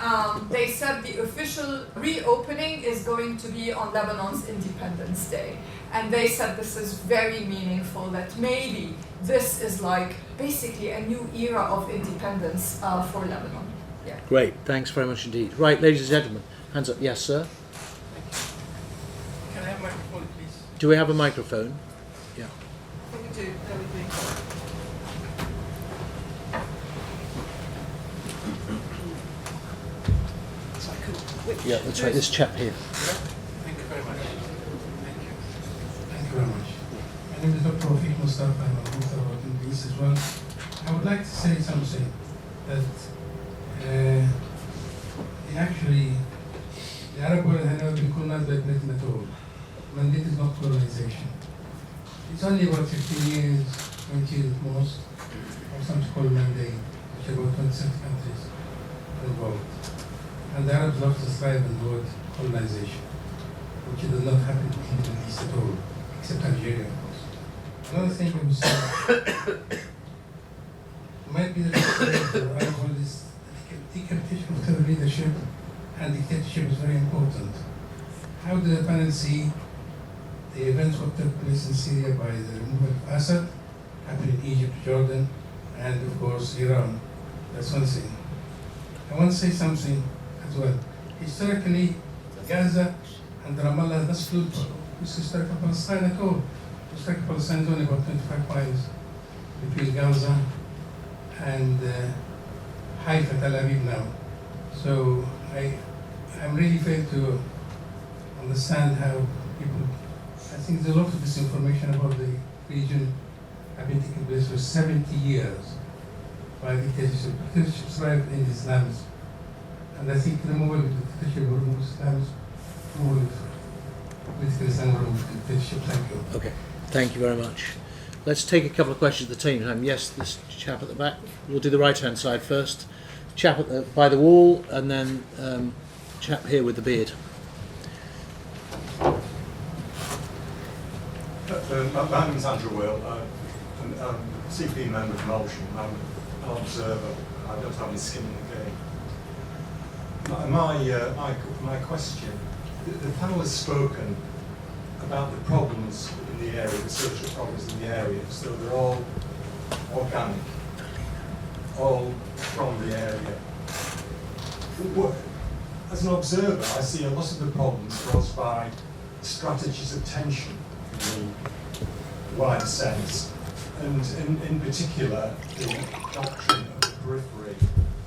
they said the official reopening is going to be on Lebanon's Independence Day. And they said this is very meaningful, that maybe this is like basically a new era of independence for Lebanon. Yeah. Great, thanks very much indeed. Right, ladies and gentlemen, hands up. Yes, sir. Can I have a microphone, please? Do we have a microphone? Yeah. We do. That would be. So I could. Yeah, that's right. This chap here. Thank you very much. Thank you. Thank you very much. My name is Dr. Rafiq Mustafa. I'm a author of the Middle East as well. I would like to say something that actually the Arab world has never been colonized by Britain at all. Mandate is not colonization. It's only about 15 years, 20 years at most, of something called mandate, which are about 26 countries involved. And the Arabs love to thrive on the word colonization, which does not happen in the Middle East at all, except Algeria, of course. Another thing I would say might be the Arab world is decapitation of terror leadership and dictatorship is very important. How do the panel see the events that took place in Syria by the removal of Assad, happened in Egypt, Jordan, and of course Iran? That's one thing. I want to say something as well. Historically, Gaza and Ramallah, that's fluid. It's historical Palestine at all. Historical Palestine is only about 25 miles between Gaza and Haifa, Tel Aviv now. So I'm really failed to understand how people, I think there's a lot of disinformation about the region have been taking place for 70 years by dictatorship. Dictatorship thrived in Islamism. And I think the more the dictatorship will remove Islamism, more political Islam will remove dictatorship. Thank you. Okay, thank you very much. Let's take a couple of questions at the same time. Yes, this chap at the back. We'll do the right-hand side first. Chap by the wall, and then chap here with the beard. My name is Andrew Will. I'm a CP member from Oldham. I'm an observer. I don't have any skin in the game. My question, the panel has spoken about the problems in the area, the social problems in the area, so they're all organic, all from the area. As an observer, I see a lot of the problems caused by strategies of tension in the wide sense, and in particular the doctrine of the periphery,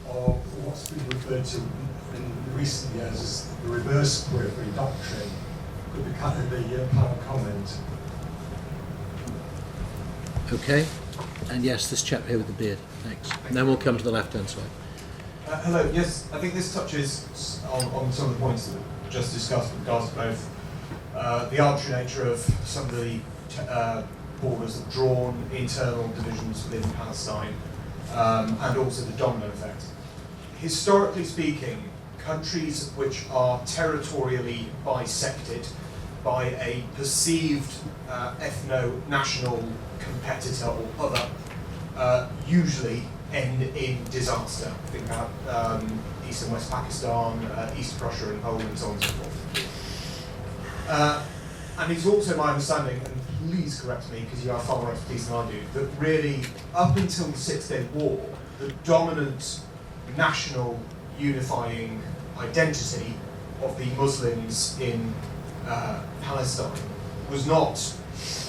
or what's been referred to in recent years as the reverse periphery doctrine. Could be kind of the panel comment. Okay, and yes, this chap here with the beard. Thanks. And then we'll come to the left-hand side. Hello, yes, I think this touches on some of the points that were just discussed with regards to both the arbitrary nature of some of the borders that drawn, internal divisions within Palestine, and also the domino effect. Historically speaking, countries which are territorially bisected by a perceived ethno-national competitor or other usually end in disaster. Think about East and West Pakistan, East Prussia and Poland and so on and so forth. And it's also my understanding, and please correct me because you are far more expertise than I do, that really up until the Six-Day War, the dominant national unifying identity of the Muslims in Palestine was not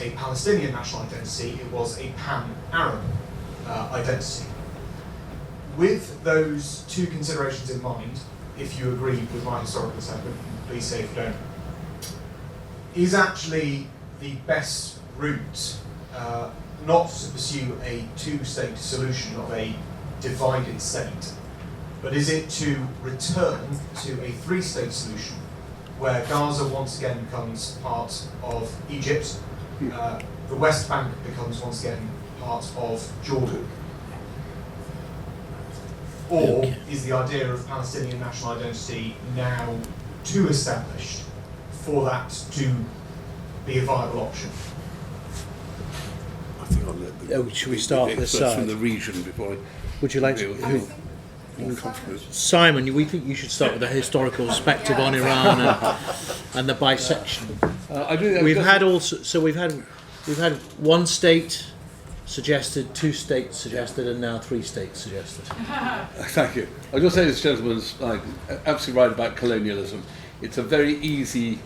a Palestinian national identity, it was a pan-Arab identity. with those two considerations in mind, if you agree with my historical assessment, please say if you don't, is actually the best route not to pursue a two-state solution of a divided state, but is it to return to a three-state solution where Gaza once again becomes part of Egypt, the West Bank becomes once again part of Jordan? Or is the idea of Palestinian national identity now too established for that to be a viable option? I think I'll let the Should we start the this experts from side? the region before I Would you like deal to? with more controversy. Simon, we think you should start with a historical perspective on Iran and the bisection. I do. We've had also, so we've had one state suggested, two states suggested, and now three states suggested. Thank you. I'll just say this gentleman's absolutely right about colonialism. It's a very easy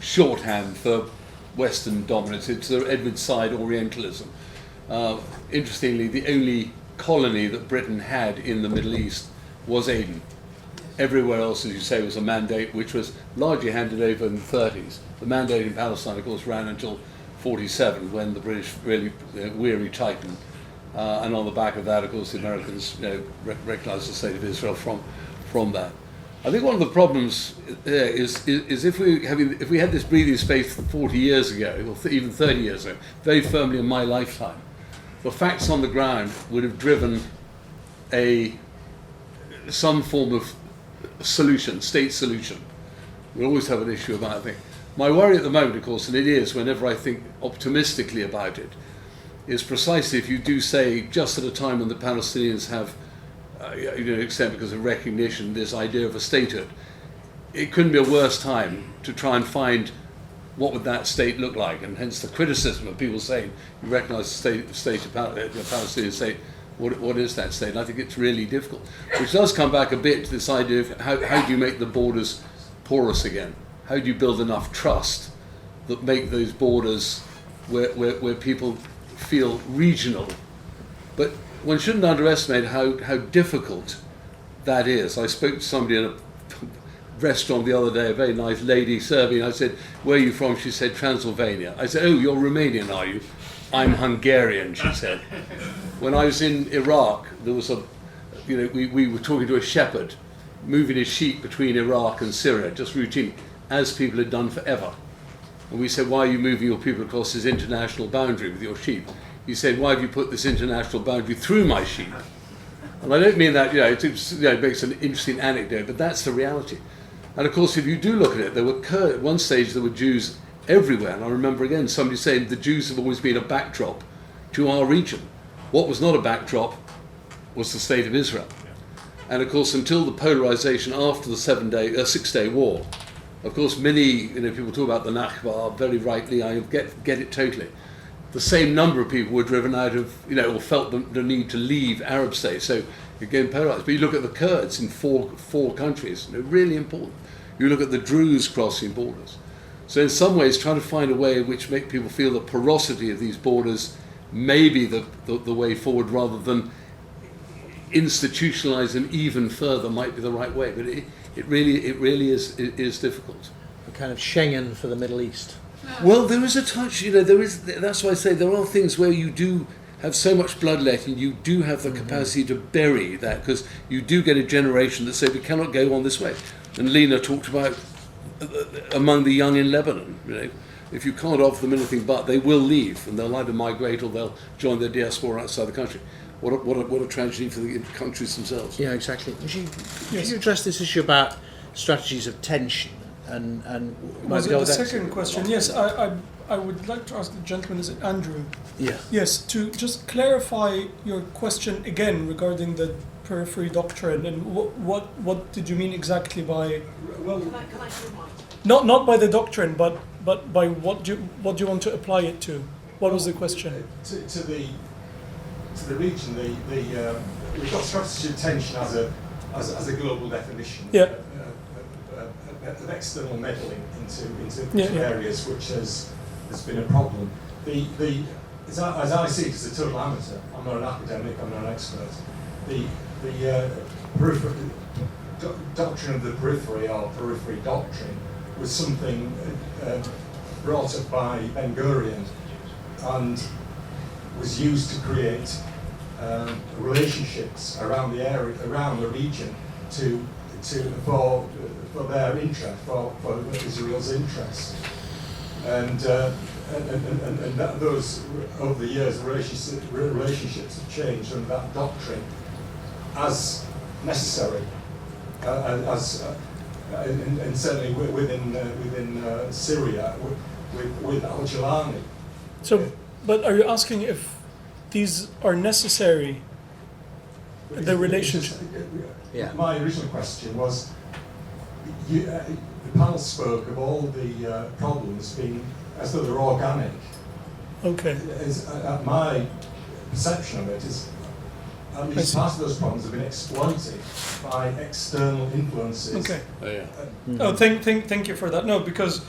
shorthand for Western dominance. It's the Edward Said Orientalism. Interestingly, the only colony that Britain had in the Middle East was Aden. Everywhere else, as you say, was a mandate which was largely handed over in the 30s. The mandate in Palestine, of course, ran until 47, when the British really weary tightened. And on the back of that, of course, the Americans recognised the state of Israel from that. I think one of the problems is if we had this breathing space 40 years ago, or even 30 years ago, very firmly in my lifetime, the facts on the ground would have driven some form of solution, state solution. We always have an issue about it. My worry at the moment, of course, and it is whenever I think optimistically about it, is precisely if you do say, just at a time when the Palestinians have, except because of recognition, this idea of a statehood, it couldn't be a worse time to try and find what would that state look like, and hence the criticism of people saying, you recognise the state of the Palestinian state, what is that state? And I think it's really difficult, which does come back a bit to this idea of how do you make the borders porous again? How do you build enough trust that make those borders where people feel regional? But one shouldn't underestimate how difficult that is. I spoke to somebody in a restaurant the other day, a very nice lady, Serbian. I said, "Where are you from?" She said, "Transylvania." I said, "Oh, you're Romanian, are you?" "I'm Hungarian," she said. When I was in Iraq, there was we were talking to a shepherd moving his sheep between Iraq and Syria, just routine, as people had done forever. And we said, "Why are you moving your people across this international boundary with your sheep?" He said, "Why have you put this international boundary through my sheep?" And I don't mean that, it makes an interesting anecdote, but that's the reality. And of course, if you do look at it, at one stage there were Jews everywhere. And I remember again somebody saying the Jews have always been a backdrop to our region. What was not a backdrop was the state of Israel. And of course, until the polarization after the 6-Day War, of course, many people talk about the Nakba very rightly. I get it totally. The same number of people were driven out of, or felt the need to leave Arab states. So again, polarized. But you look at the Kurds in four countries, really important. You look at the Druze crossing borders. So in some ways, trying to find a way in which make people feel the porosity of these borders may be the way forward, rather than institutionalize them even further might be the right way. But it really is difficult. A kind of Schengen for the Middle East. Well, there is a touch, that's why I say there are things where you do have so much bloodletting, you do have the capacity to bury that, because you do get a generation that say we cannot go on this way. And Lina talked about among the young in Lebanon, if you can't offer them anything but, they will leave, and they'll either migrate or they'll join their diaspora outside the country. What a tragedy for the countries themselves. Yeah, exactly. Would you address this issue about strategies of tension and was it the second question? Yes, I would like to ask the gentleman, is it Andrew? Yeah. Yes, to just clarify your question again regarding the periphery doctrine, and what did you mean exactly by? Well, Can I do mine? Not by the doctrine, but by what do you want to apply it to? What was the question? to the region, we've got strategy of tension as a global definition. Yeah. Of external meddling into areas which has been a problem. As I see it as a total amateur, I'm not an academic, I'm not an expert. the doctrine of the periphery, or periphery doctrine, was something brought up by Ben Gurion and was used to create relationships around the area, around the region, for their interest, for Israel's interest, and those over the years, relationships have changed, and that doctrine, as necessary, and certainly within Syria with Al-Jilani. So, but are you asking if these are necessary, the relationship? Yeah. My original question was, the panel spoke of all the problems being as though they're organic. Okay. My perception of it is at least part of those problems have been exploited by external influences. Okay. Oh, yeah. Oh, thank you for that. No, because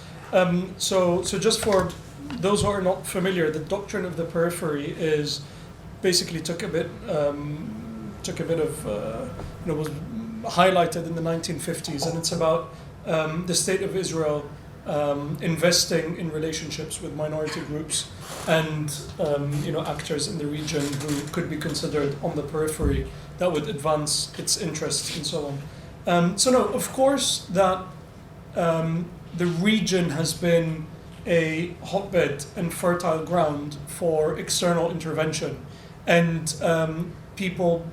so just for those who are not familiar, the doctrine of the periphery is basically took a bit of was highlighted in the 1950s, and it's about the state of Israel investing in relationships with minority groups and actors in the region who could be considered on the periphery that would advance its interests and so on. So no, of course that the region has been a hotbed and fertile ground for external intervention and people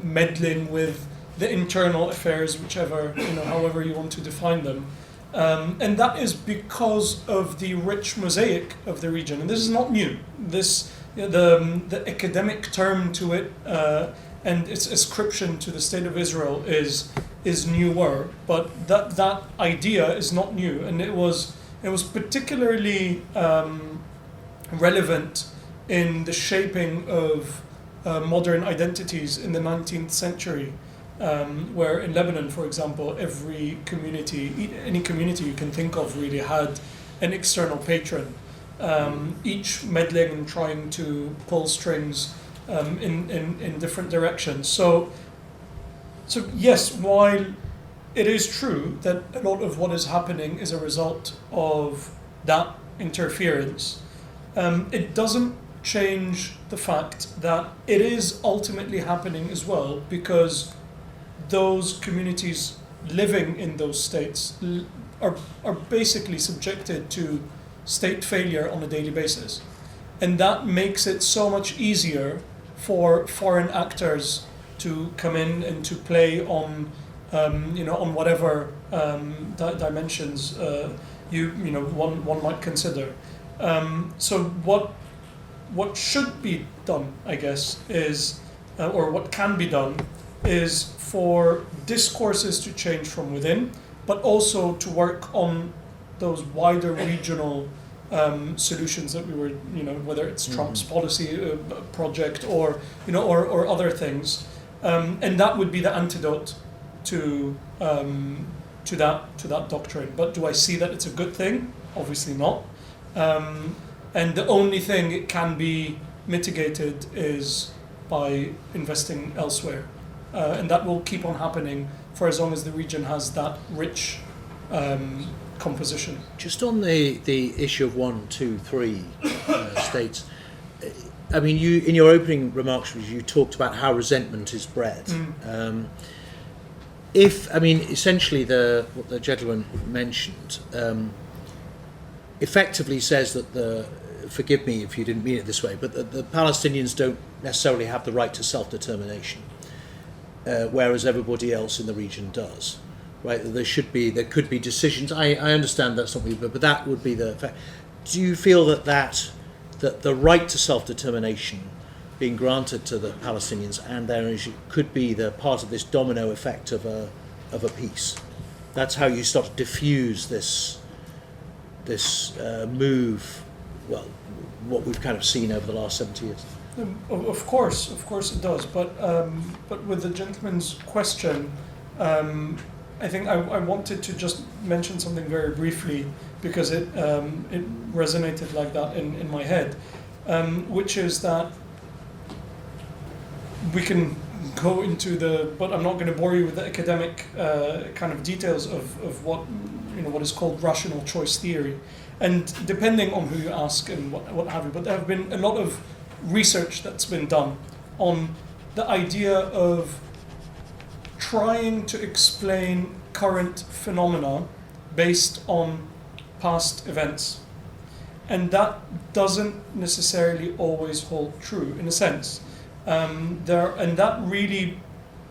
meddling with the internal affairs, however you want to define them. And that is because of the rich mosaic of the region. And this is not new. The academic term to it and its ascription to the State of Israel is newer, but that idea is not new. And it was particularly relevant in the shaping of modern identities in the 19th century. Where in Lebanon, for example, any community you can think of really had an external patron, each meddling and trying to pull strings in different directions. So yes, while it is true that a lot of what is happening is a result of that interference, it doesn't change the fact that it is ultimately happening as well, because those communities living in those states are basically subjected to state failure on a daily basis. And that makes it so much easier for foreign actors to come in and to play on whatever dimensions one might consider. So what should be done, I guess, is or what can be done is for discourses to change from within, but also to work on those wider regional solutions that we were, whether it's Trump's policy project or other things, and that would be the antidote to that doctrine. But do I see that it's a good thing? Obviously not. And the only thing it can be mitigated is by investing elsewhere. And that will keep on happening for as long as the region has that rich composition. Just on the issue of 1, 2, 3 states, I mean, you in your opening remarks, you talked about how resentment is bred. Essentially, what the gentleman mentioned effectively says that forgive me if you didn't mean it this way, but the Palestinians don't necessarily have the right to self-determination. Whereas everybody else in the region does, right? There could be decisions. I understand that's not, but that would be the fact. Do you feel that the right to self-determination being granted to the Palestinians and their issue could be the part of this domino effect of a peace? That's how you start to diffuse this move. Well, what we've kind of seen over the last 70 years. Of course it does. But with the gentleman's question, I think I wanted to just mention something very briefly because it resonated like that in my head, which is that we can go into but I'm not going to bore you with the academic kind of details of what what is called rational choice theory, and depending on who you ask and what have you. But there have been a lot of research that's been done on the idea of trying to explain current phenomena based on past events. And that doesn't necessarily always hold true, in a sense. And that really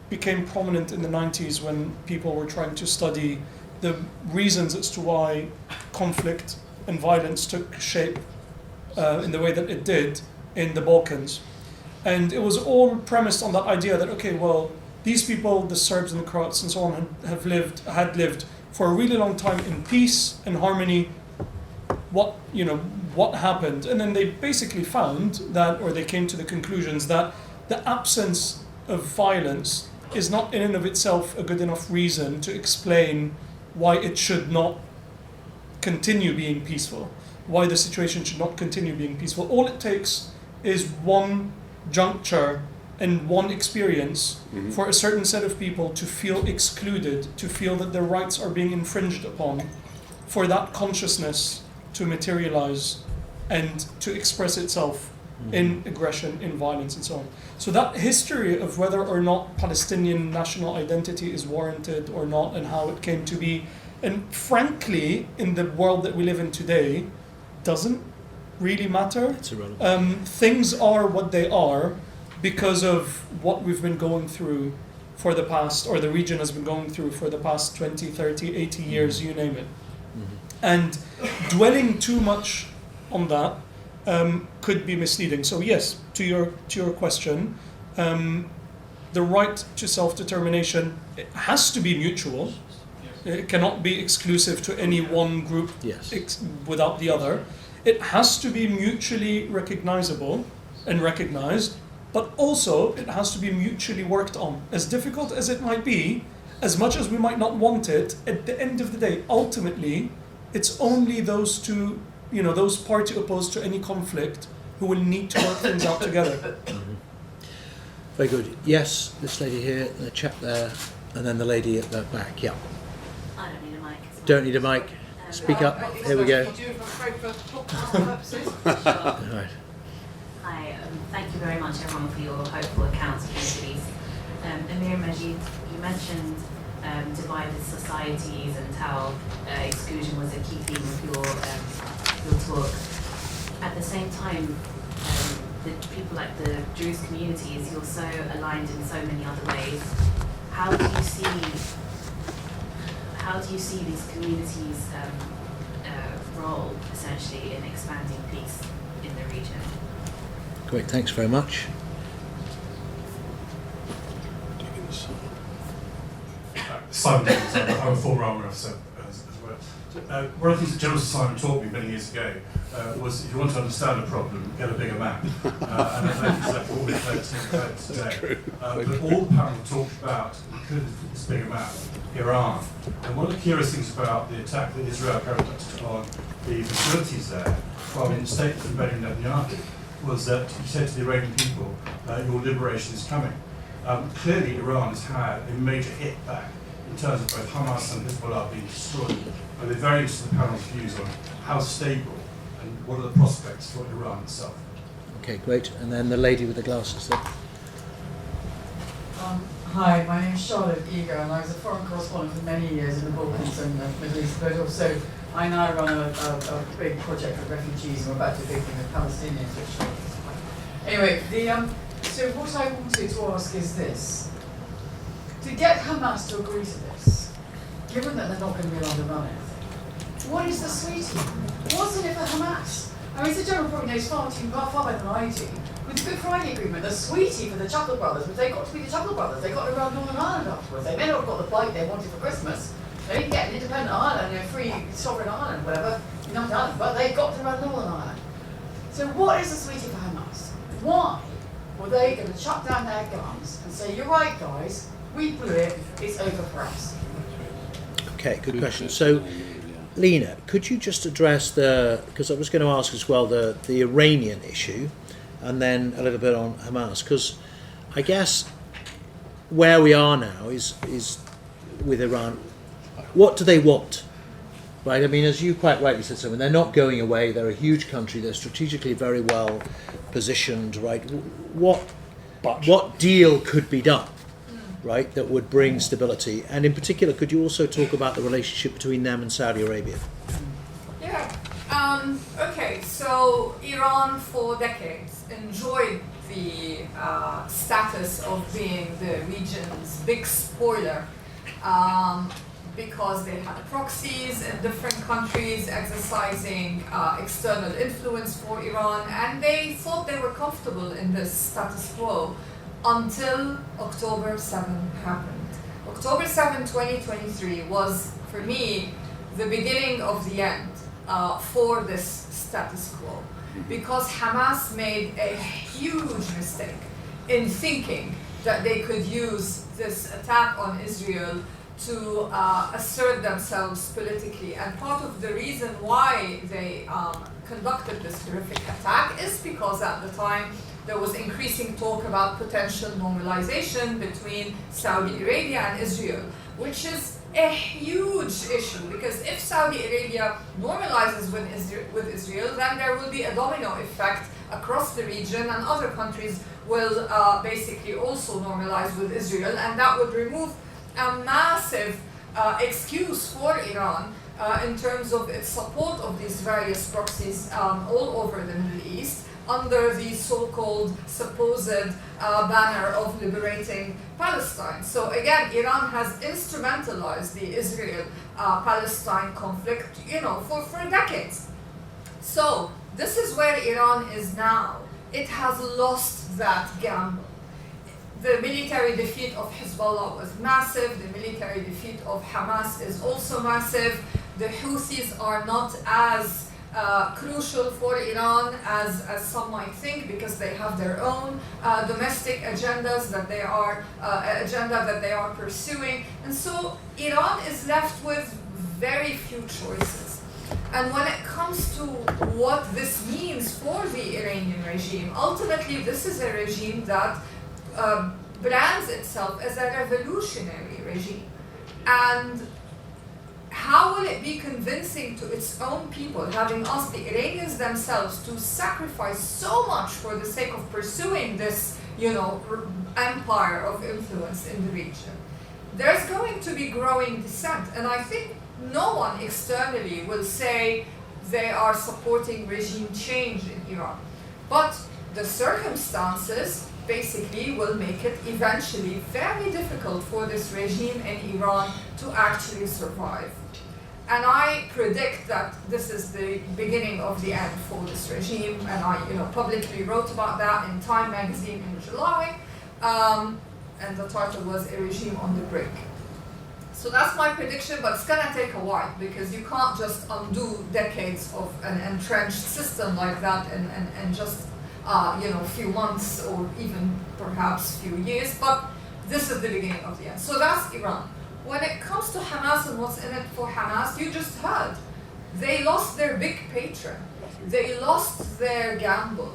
became prominent in the 90s when people were trying to study the reasons as to why conflict and violence took shape in the way that it did in the Balkans. And it was all premised on that idea that, okay, well, these people, the Serbs and the Croats and so on, had lived for a really long time in peace and harmony. What happened? And then they basically found that, or they came to the conclusions that the absence of violence is not in and of itself a good enough reason to explain why it should not continue being peaceful, why the situation should not continue being peaceful. All it takes is one juncture and one experience for a certain set of people to feel excluded, to feel that their rights are being infringed upon, for that consciousness to materialize and to express itself in aggression, in violence, and so on. So that history of whether or not Palestinian national identity is warranted or not, and how it came to be, and frankly, in the world that we live in today, doesn't really matter. It's irrelevant. Things are what they are because of what we've been going through for the past, or the region has been going through for the past 20, 30, 80 years, you name it. And dwelling too much on that could be misleading. So yes, to your question, the right to self-determination, it has to be mutual. It cannot be exclusive to any one group without the other. It has to be mutually recognizable and recognized, but also it has to be mutually worked on. As difficult as it might be, as much as we might not want it, at the end of the day, ultimately, it's only those two, those parties opposed to any conflict who will need to work things out together. Very good. Yes, this lady here, the chap there, and then the lady at the back. Yeah. I don't need a mic. Don't need a mic. Speak up. Here we go. Do you afraid for podcast purposes? All right. Hi, thank you very much everyone for your hopeful accounts of the Middle East. Emir Majid, you mentioned divided societies and how exclusion was a key theme of your talk. At the same time, the people like the Druze communities, you're so aligned in so many other ways. How do you see these communities' role essentially in expanding peace in the region? Great. Thanks very much. Simon Mayall, I'm a former army officer as well. One of the things that General Simon taught me many years ago was if you want to understand a problem, get a bigger map. And I think exactly what we've heard today. But all the panel talked about, including this bigger map, Iran. And one of the curious things about the attack that Israel conducted on the facilities there, from the statement from Benjamin Netanyahu, was that he said to the Iranian people, your liberation is coming. Clearly Iran has had a major hit back in terms of both Hamas and Hezbollah being destroyed. I'd be very interested in the panel's views on how stable and what are the prospects for Iran itself. Okay, great. And then the lady with the glasses there. Hi, my name is Charlotte Eager, and I was a foreign correspondent for many years in the Balkans and the Middle East, but also I now run a big project for refugees, and we're about to do a big thing with Palestinians, which anyway, so what I wanted to ask is this. To get Hamas to agree to this, given that they're not going to be allowed to run it, what is the sweetie? What's in it for Hamas? I mean, the General probably knows far better than I do. With the Good Friday Agreement, the sweetie for the Chuckle Brothers, but they got to be the Chuckle Brothers. They got to run Northern Ireland afterwards. They may not have got the flight they wanted for Christmas. They can get an independent Ireland, a free sovereign Ireland, whatever, United Ireland, but they've got to run Northern Ireland. So what is the sweetie for Hamas? Why were they going to chuck down their guns and say, you're right, guys, we blew it, it's over for us? Okay, good question. So, Lina, could you just address because I was going to ask as well the Iranian issue, and then a little bit on Hamas, because I guess where we are now is with Iran. What do they want? Right, I mean, as you quite rightly said, Simon, they're not going away. They're a huge country. They're strategically very well positioned. Right, what deal could be done? Right, that would bring stability, and in particular, could you also talk about the relationship between them and Saudi Arabia? Yeah. Okay. So Iran, for decades, enjoyed the status of being the region's big spoiler. Because they had proxies in different countries exercising external influence for Iran, and they thought they were comfortable in this status quo until October 7 happened. October 7, 2023 was, for me, the beginning of the end for this status quo, because Hamas made a huge mistake in thinking that they could use this attack on Israel to assert themselves politically. And part of the reason why they conducted this horrific attack is because at the time there was increasing talk about potential normalization between Saudi Arabia and Israel, which is a huge issue, because if Saudi Arabia normalizes with Israel, then there will be a domino effect across the region, and other countries will basically also normalize with Israel, and that would remove a massive excuse for Iran in terms of its support of these various proxies all over the Middle East under the so-called supposed banner of liberating Palestine. So again, Iran has instrumentalized the Israel-Palestine conflict, for decades. So this is where Iran is now. It has lost that gamble. The military defeat of Hezbollah was massive. The military defeat of Hamas is also massive. The Houthis are not as crucial for Iran as some might think, because they have their own domestic agendas that they are pursuing, and so Iran is left with very few choices. And when it comes to what this means for the Iranian regime, ultimately this is a regime that brands itself as a revolutionary regime, and how will it be convincing to its own people, having asked the Iranians themselves to sacrifice so much for the sake of pursuing this, empire of influence in the region? There's going to be growing dissent, and I think no one externally will say they are supporting regime change in Iran. But the circumstances basically will make it eventually very difficult for this regime in Iran to actually survive. And I predict that this is the beginning of the end for this regime, and I publicly wrote about that in Time magazine in July, and the title was A Regime on the Brink. So that's my prediction, but it's gonna take a while, because you can't just undo decades of an entrenched system like that and just few months or even perhaps few years, but this is the beginning of the end. So that's Iran. When it comes to Hamas and what's in it for Hamas, you just heard. They lost their big patron. They lost their gamble.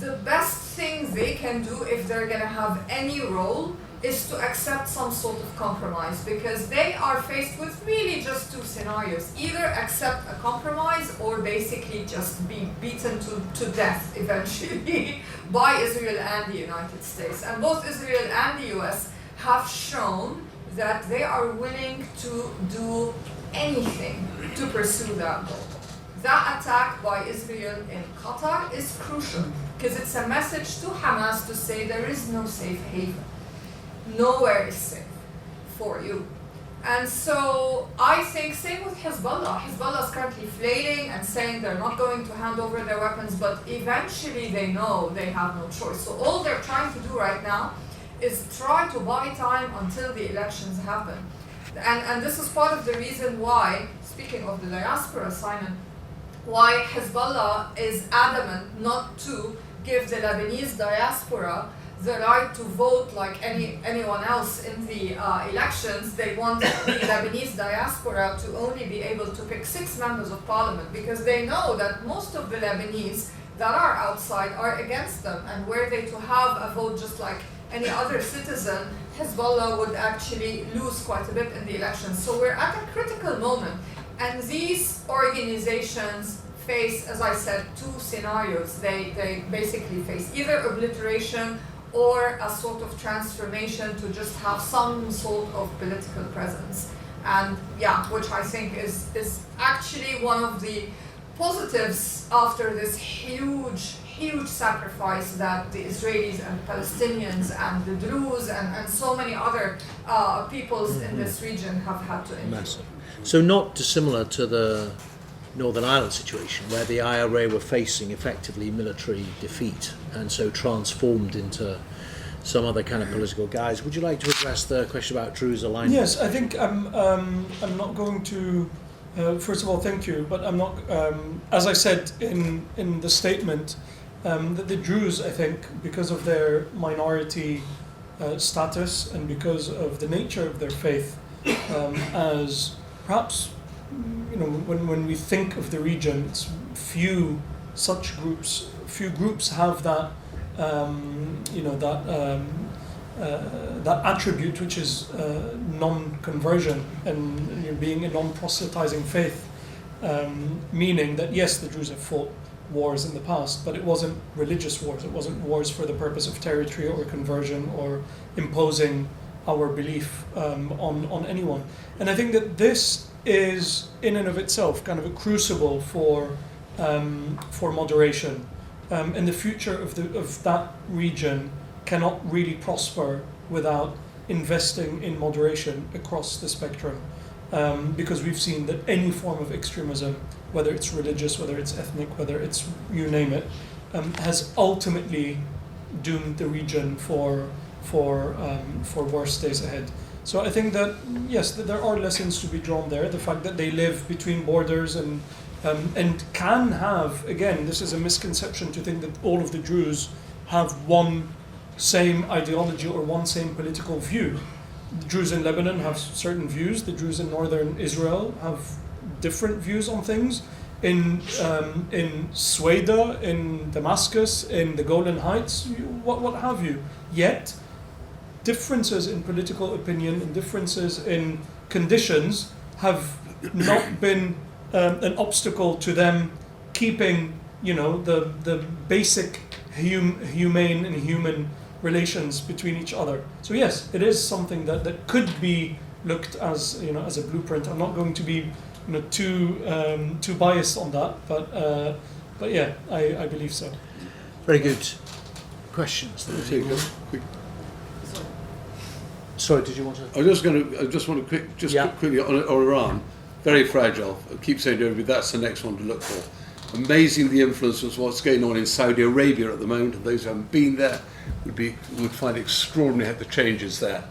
The best thing they can do if they're gonna have any role is to accept some sort of compromise, because they are faced with really just two scenarios. Either accept a compromise or basically just be beaten to death eventually by Israel and the United States. And both Israel and the US have shown that they are willing to do anything to pursue that goal. That attack by Israel in Qatar is crucial, because it's a message to Hamas to say there is no safe haven. Nowhere is safe for you. And so I think same with Hezbollah. Hezbollah is currently flailing and saying they're not going to hand over their weapons, but eventually they know they have no choice. So all they're trying to do right now is try to buy time until the elections happen. And this is part of the reason why, speaking of the diaspora, Simon, why Hezbollah is adamant not to give the Lebanese diaspora the right to vote like anyone else in the elections. They want the Lebanese diaspora to only be able to pick 6 members of parliament, because they know that most of the Lebanese that are outside are against them, and were they to have a vote just like any other citizen, Hezbollah would actually lose quite a bit in the elections. So we're at a critical moment. And these organizations face, as I said, two scenarios. They basically face either obliteration or a sort of transformation to just have some sort of political presence. And yeah, which I think is actually one of the positives after this huge sacrifice that the Israelis and Palestinians and the Druze and so many other peoples in this region have had to endure. Massive. So not dissimilar to the Northern Ireland situation, where the IRA were facing effectively military defeat and so transformed into some other kind of political guise. Would you like to address the question about Druze alignment? Yes, I think I'm not going to. First of all, thank you, but I'm not. As I said in the statement, that the Druze, I think, because of their minority status and because of the nature of their faith, as perhaps, you know, when we think of the region, it's few groups have that, you know, that attribute which is non-conversion and, you know, being a non-proselytizing faith, meaning that yes, the Druze have fought wars in the past, but it wasn't religious wars. It wasn't wars for the purpose of territory or conversion or imposing our belief on anyone. And I think that this is in and of itself kind of a crucible for moderation. And the future of that region cannot really prosper without investing in moderation across the spectrum. Because we've seen that any form of extremism, whether it's religious, whether it's ethnic, whether it's you name it, has ultimately doomed the region for worse days ahead. So I think that yes, that there are lessons to be drawn there. The fact that they live between borders and can have, again, this is a misconception to think that all of the Druze have one same ideology or one same political view. The Druze in Lebanon have certain views. The Druze in northern Israel have different views on things. In Sweda, in Damascus, in the Golan Heights, what have you. Yet, differences in political opinion and differences in conditions have not been an obstacle to them keeping, you know, the basic humane and human relations between each other. So yes, it is something that could be looked as, you know, as a blueprint. I'm not going to be, you know, too biased on that, but yeah, I believe so. Very good questions. Sorry, did you want to? I just want to quickly on Iran. Very fragile. I keep saying to everybody that's the next one to look for. Amazing the influence of what's going on in Saudi Arabia at the moment, and those who haven't been there would find it extraordinary the changes there.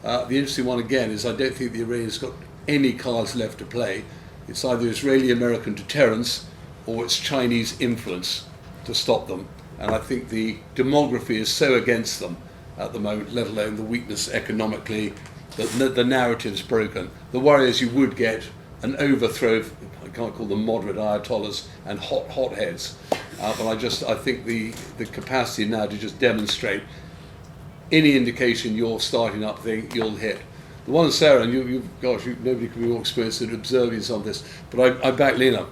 The interesting one again is I don't think the Iranians got any cards left to play. It's either Israeli-American deterrence or it's Chinese influence to stop them. And I think the demography is so against them at the moment, let alone the weakness economically, that the narrative's broken. The worry is you would get an overthrow of, I can't call them moderate ayatollahs and hotheads, but I think the capacity now to just demonstrate any indication you're starting up thing, you'll hit. The one, Sarah, and nobody can be more experienced at observing some of this, but I back Lina.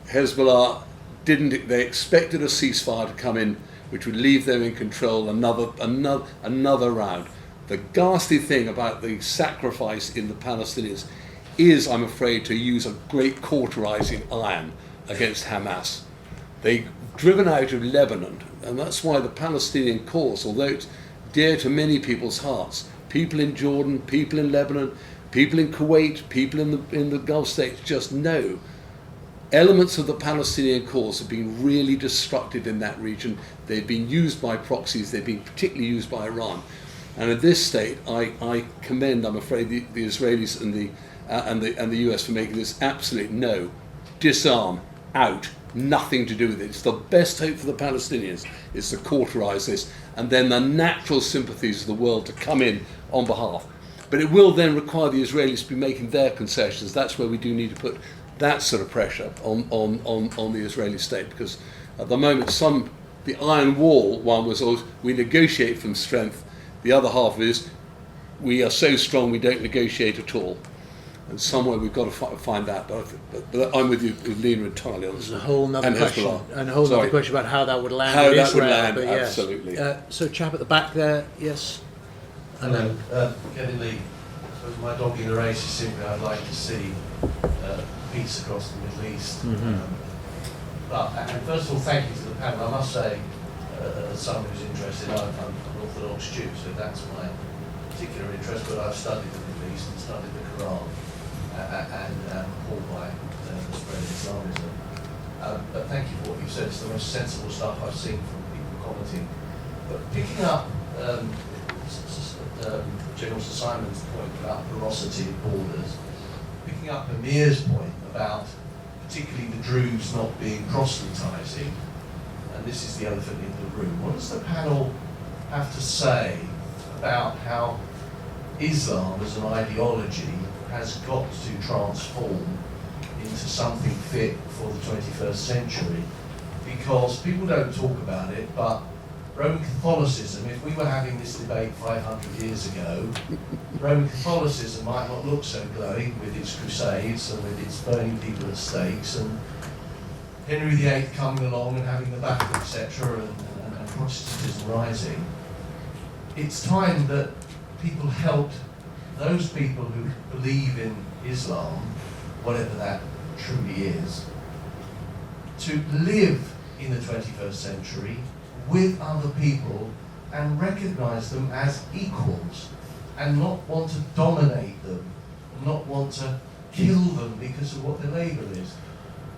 Hezbollah they expected a ceasefire to come in, which would leave them in control another round. The ghastly thing about the sacrifice in the Palestinians is, I'm afraid, to use a great cauterizing iron against Hamas. They've driven out of Lebanon, and that's why the Palestinian cause, although it's dear to many people's hearts, people in Jordan, people in Lebanon, people in Kuwait, people in the Gulf states just know elements of the Palestinian cause have been really destructive in that region. They've been used by proxies, they've been particularly used by Iran. And at this state, I commend, I'm afraid, the Israelis and the US for making this absolute no, disarm, out, nothing to do with it. It's the best hope for the Palestinians is to cauterize this, and then the natural sympathies of the world to come in on behalf. But it will then require the Israelis to be making their concessions. That's where we do need to put that sort of pressure on the Israeli state, because at the moment the iron wall one was always, we negotiate from strength, The other half is we are so strong we don't negotiate at all. And somewhere we've got to find that. But I'm with you, with Lina entirely on this. There's a whole And other question, Hezbollah. and a whole Sorry. other question about how that would land How in that Israel. would land, but yes. absolutely. So, chap at the back there, yes. And then Kevin Lee, my dog in the race is simply I'd like to see peace across the Middle East. And first of all, thank you to the panel. I must say, as someone who's interested, I'm an Orthodox Jew, so that's my particular interest, but I've studied the Middle East and studied the Quran and appalled by the spread of Islamism. But thank you for what you've said. It's the most sensible stuff I've seen from people commenting. But picking up General Sir Simon's point about porosity of borders, picking up Emir's point about particularly the Druze not being proselytising, and this is the elephant in the room, what does the panel have to say about how Islam as an ideology has got to transform into something fit for the 21st century? Because people don't talk about it, but Roman Catholicism, if we were having this debate 500 years ago, Roman Catholicism might not look so glowing with its crusades and with its burning people at stakes, and Henry VIII coming along and having the battle, etc., and Protestantism rising. It's time that people helped those people who believe in Islam, whatever that truly is, to live in the 21st century with other people and recognise them as equals and not want to dominate them, not want to kill them because of what their label is.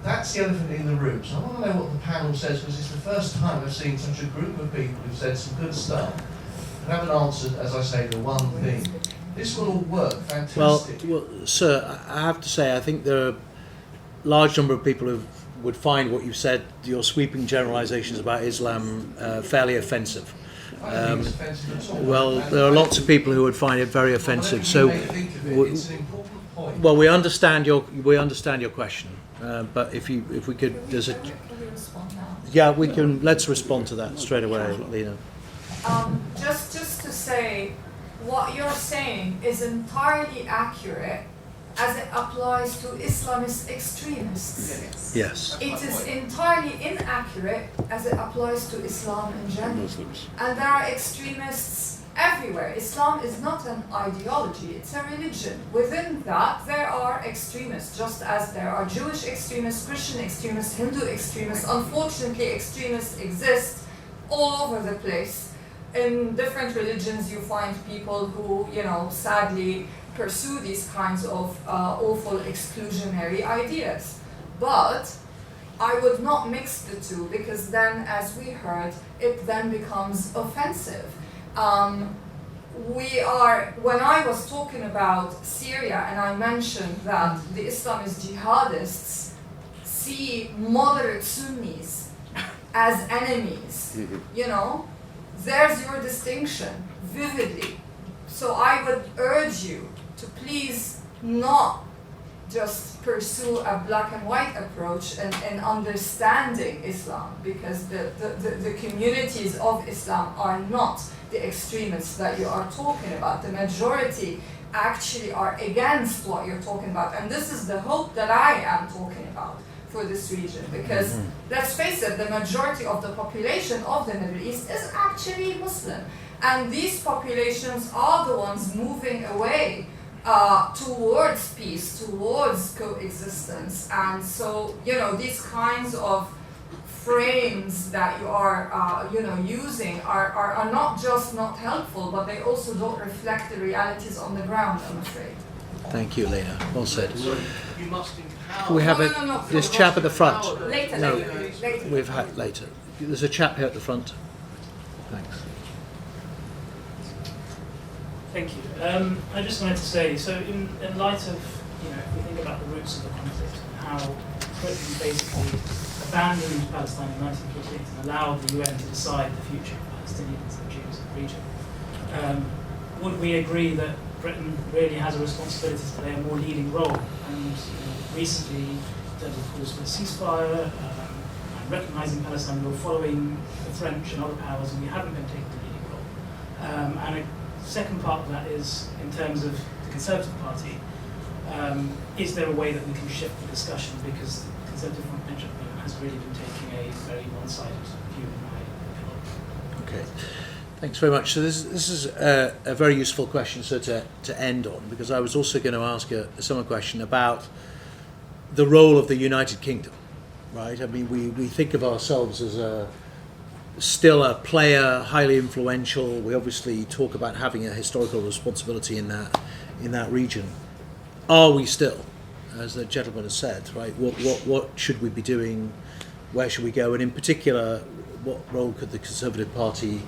That's the elephant in the room. So I want to know what the panel says, because it's the first time I've seen such a group of people who've said some good stuff and haven't answered, as I say, the one thing. This will all work fantastic. Well, sir, I have to say, I think there are a large number of people who would find what you've said, your sweeping generalisations about Islam, fairly offensive. Well, there are lots of people who would find it very offensive. So, it's an important point. well, we understand your question, but if we could, there's a Can we respond now? yeah, we can. Let's respond to that straight away, Lina. Just to say, what you're saying is entirely accurate as it applies to Islamist extremists. Yes. It is entirely inaccurate as it applies to Islam in general. And there are extremists everywhere. Islam is not an ideology, it's a religion. Within that, there are extremists, just as there are Jewish extremists, Christian extremists, Hindu extremists. Unfortunately, extremists exist all over the place. In different religions, you find people who, sadly, pursue these kinds of awful exclusionary ideas. But I would not mix the two, because then, as we heard, it then becomes offensive. When I was talking about Syria and I mentioned that the Islamist jihadists see moderate Sunnis as enemies, there's your distinction vividly. So I would urge you to please not just pursue a black and white approach in understanding Islam, because the communities of Islam are not the extremists that you are talking about. The majority actually are against what you're talking about, and this is the hope that I am talking about for this region, because let's face it, the majority of the population of the Middle East is actually Muslim, and these populations are the ones moving away towards peace, towards coexistence. And so, these kinds of frames that you are, using are not just not helpful, but they also don't reflect the realities on the ground, I'm afraid. Thank you, Lina. Well said. You must empower. We have No, this chap at the front. Later. We've had later. There's a chap here at the front. Thanks. Thank you. I just wanted to say, so in light of, if we think about the roots of the conflict and how Britain basically abandoned Palestine in 1948 and allowed the UN to decide the future of Palestinians and Jews in the region, would we agree that Britain really has a responsibility to play a more leading role? And recently, there was calls for a ceasefire, and recognising Palestine, we were following the French and other powers, and we haven't been taking a leading role. And a second part of that is, in terms of the Conservative Party, is there a way that we can shift the discussion, because the Conservative Front Bench has really been taking a very one-sided view in my opinion. Okay, thanks very much. So this is a very useful question to end on, because I was also going to ask a similar question about the role of the United Kingdom, right? I mean, we think of ourselves as still a player, highly influential. We obviously talk about having a historical responsibility in that region. Are we still, as the gentleman has said, right? What should we be doing? Where should we go? And in particular, what role could the Conservative Party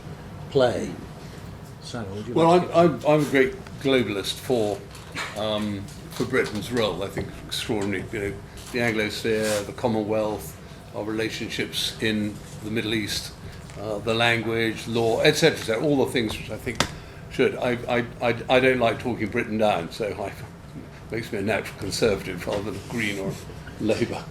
play? Simon, would you like to I'm a great globalist for Britain's role. I think extraordinary. You know, the Anglosphere, the Commonwealth, our relationships in the Middle East, the language, law, etc. All the things which I think should. I don't like talking Britain down, so it makes me a natural Conservative rather than Green or Labour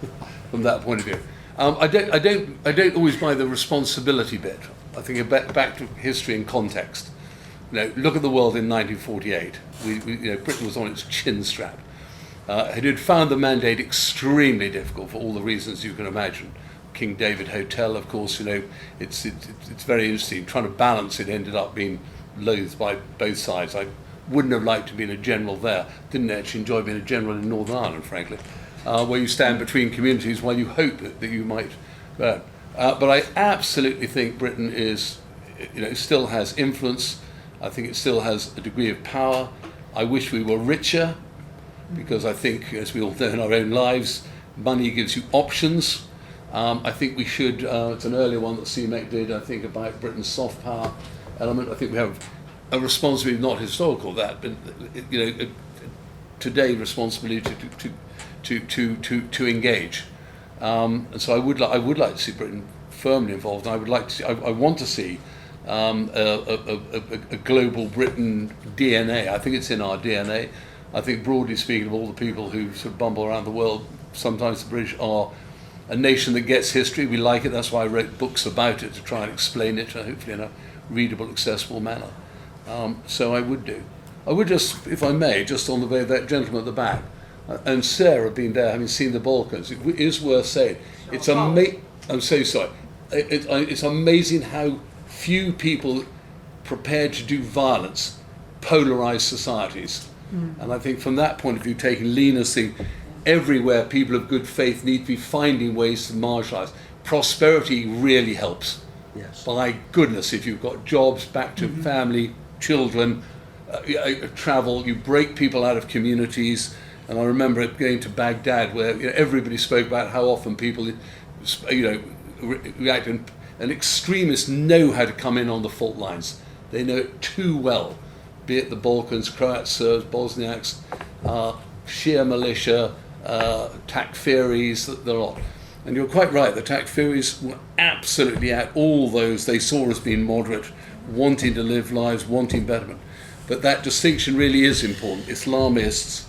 from that point of view. I don't always buy the responsibility bit. I think back to history and context. You know, look at the world in 1948. Britain was on its chin strap. It had found the mandate extremely difficult for all the reasons you can imagine. King David Hotel, of course, it's very interesting. Trying to balance it ended up being loathed by both sides. I wouldn't have liked to have been a general there. Didn't actually enjoy being a general in Northern Ireland, frankly, where you stand between communities while you hope that you might burn. But I absolutely think Britain still has influence. I think it still has a degree of power. I wish we were richer, because I think, as we all know in our own lives, money gives you options. I think we should, it's an earlier one that CMEC did, I think, about Britain's soft power element. I think we have a responsibility, not historical, but today responsibility to engage. And so I would like to see Britain firmly involved. And I want to see a global Britain DNA. I think it's in our DNA. I think, broadly speaking, of all the people who sort of bumble around the world, sometimes the British are a nation that gets history. We like it. That's why I wrote books about it, to try and explain it, hopefully in a readable, accessible manner. So I would just, if I may, just on the way of that gentleman at the back, and Sarah being there, having seen the Balkans, it is worth saying. I'm so sorry. It's amazing how few people prepared to do violence polarise societies. And I think from that point of view, taking Lina's thing, everywhere people of good faith need to be finding ways to marginalise. Prosperity really helps. Yes. By goodness, if you've got jobs, back to family, children, travel, you break people out of communities. And I remember going to Baghdad, where everybody spoke about how often people, react, and extremists know how to come in on the fault lines. They know it too well. Be it the Balkans, Croats, Serbs, Bosniaks, Shia militia, Takfiris, the lot. And you're quite right, the Takfiris were absolutely at all those they saw as being moderate, wanting to live lives, wanting betterment. But that distinction really is important. Islamists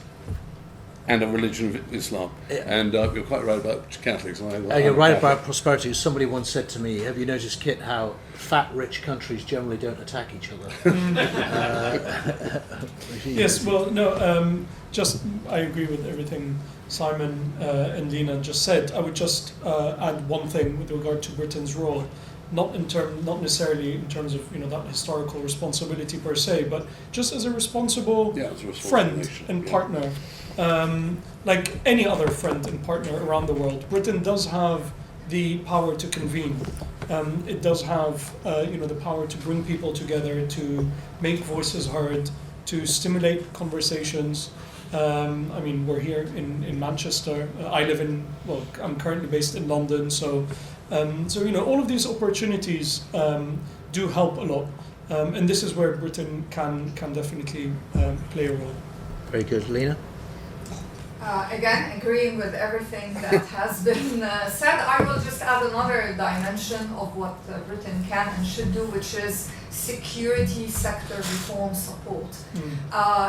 and a religion of Islam. Yeah. And you're quite right about Catholics. You're right about prosperity. Somebody once said to me, have you noticed, Kit, how fat, rich countries generally don't attack each other? Yes, well, no, I agree with everything Simon and Lina just said. I would just add one thing with regard to Britain's role, not necessarily in terms of that historical responsibility per se, but just as a responsible friend and partner. Like any other friend and partner around the world, Britain does have the power to convene. It does have the power to bring people together, to make voices heard, to stimulate conversations. We're here in Manchester. I'm currently based in London, so all of these opportunities do help a lot, and this is where Britain can definitely play a role. Very good, Lina. Again, agreeing with everything that has been said, I will just add another dimension of what Britain can and should do, which is security sector reform support.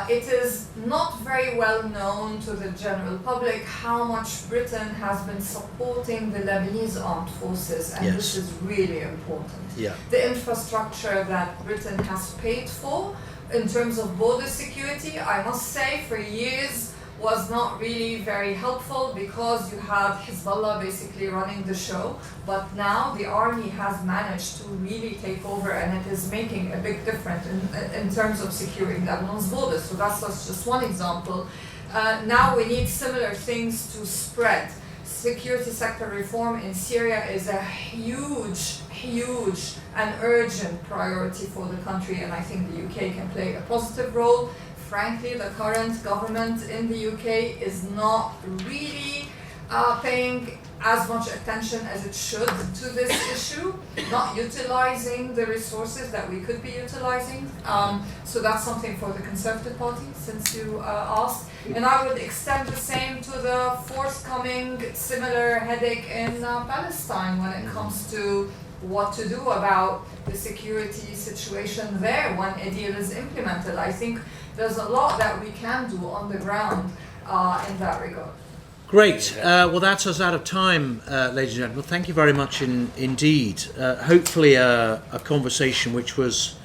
It is not very well known to the general public how much Britain has been supporting the Lebanese armed forces, and this is really important. The infrastructure that Britain has paid for in terms of border security, I must say, for years was not really very helpful because you had Hezbollah basically running the show, but now the army has managed to really take over, and it is making a big difference in terms of securing Lebanon's borders. So that's just one example. Now we need similar things to spread. Security sector reform in Syria is a huge and urgent priority for the country, and I think the UK can play a positive role. Frankly, the current government in the UK is not really paying as much attention as it should to this issue, not utilizing the resources that we could be utilizing. So that's something for the Conservative Party, since you asked. And I would extend the same to the forthcoming similar headache in Palestine when it comes to what to do about the security situation there when a deal is implemented. I think there's a lot that we can do on the ground in that regard. Great. Well, that's us out of time, ladies and gentlemen. Thank you very much indeed. Hopefully a conversation which was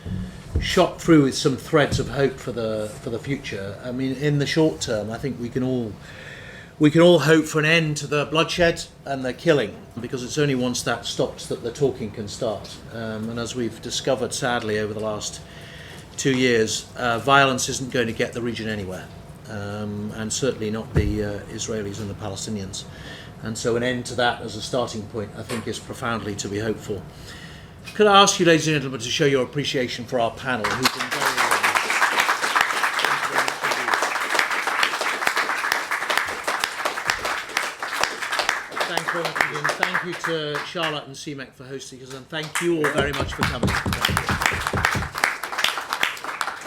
shot through with some threads of hope for the future. I mean, in the short term, I think we can all hope for an end to the bloodshed and the killing, because it's only once that stops that the talking can start. And as we've discovered, sadly, over the last 2 years, violence isn't going to get the region anywhere, and certainly not the Israelis and the Palestinians. And so an end to that as a starting point, I think, is profoundly to be hoped for. Could I ask you, ladies and gentlemen, to show your appreciation for our panel, who've been very Thank you to Charlotte and CMEC for hosting us, and thank you all very much for coming.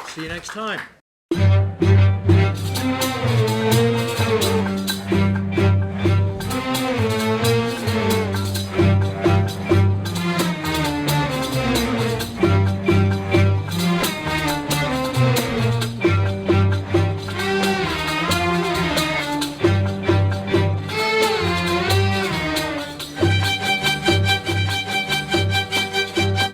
See you next time.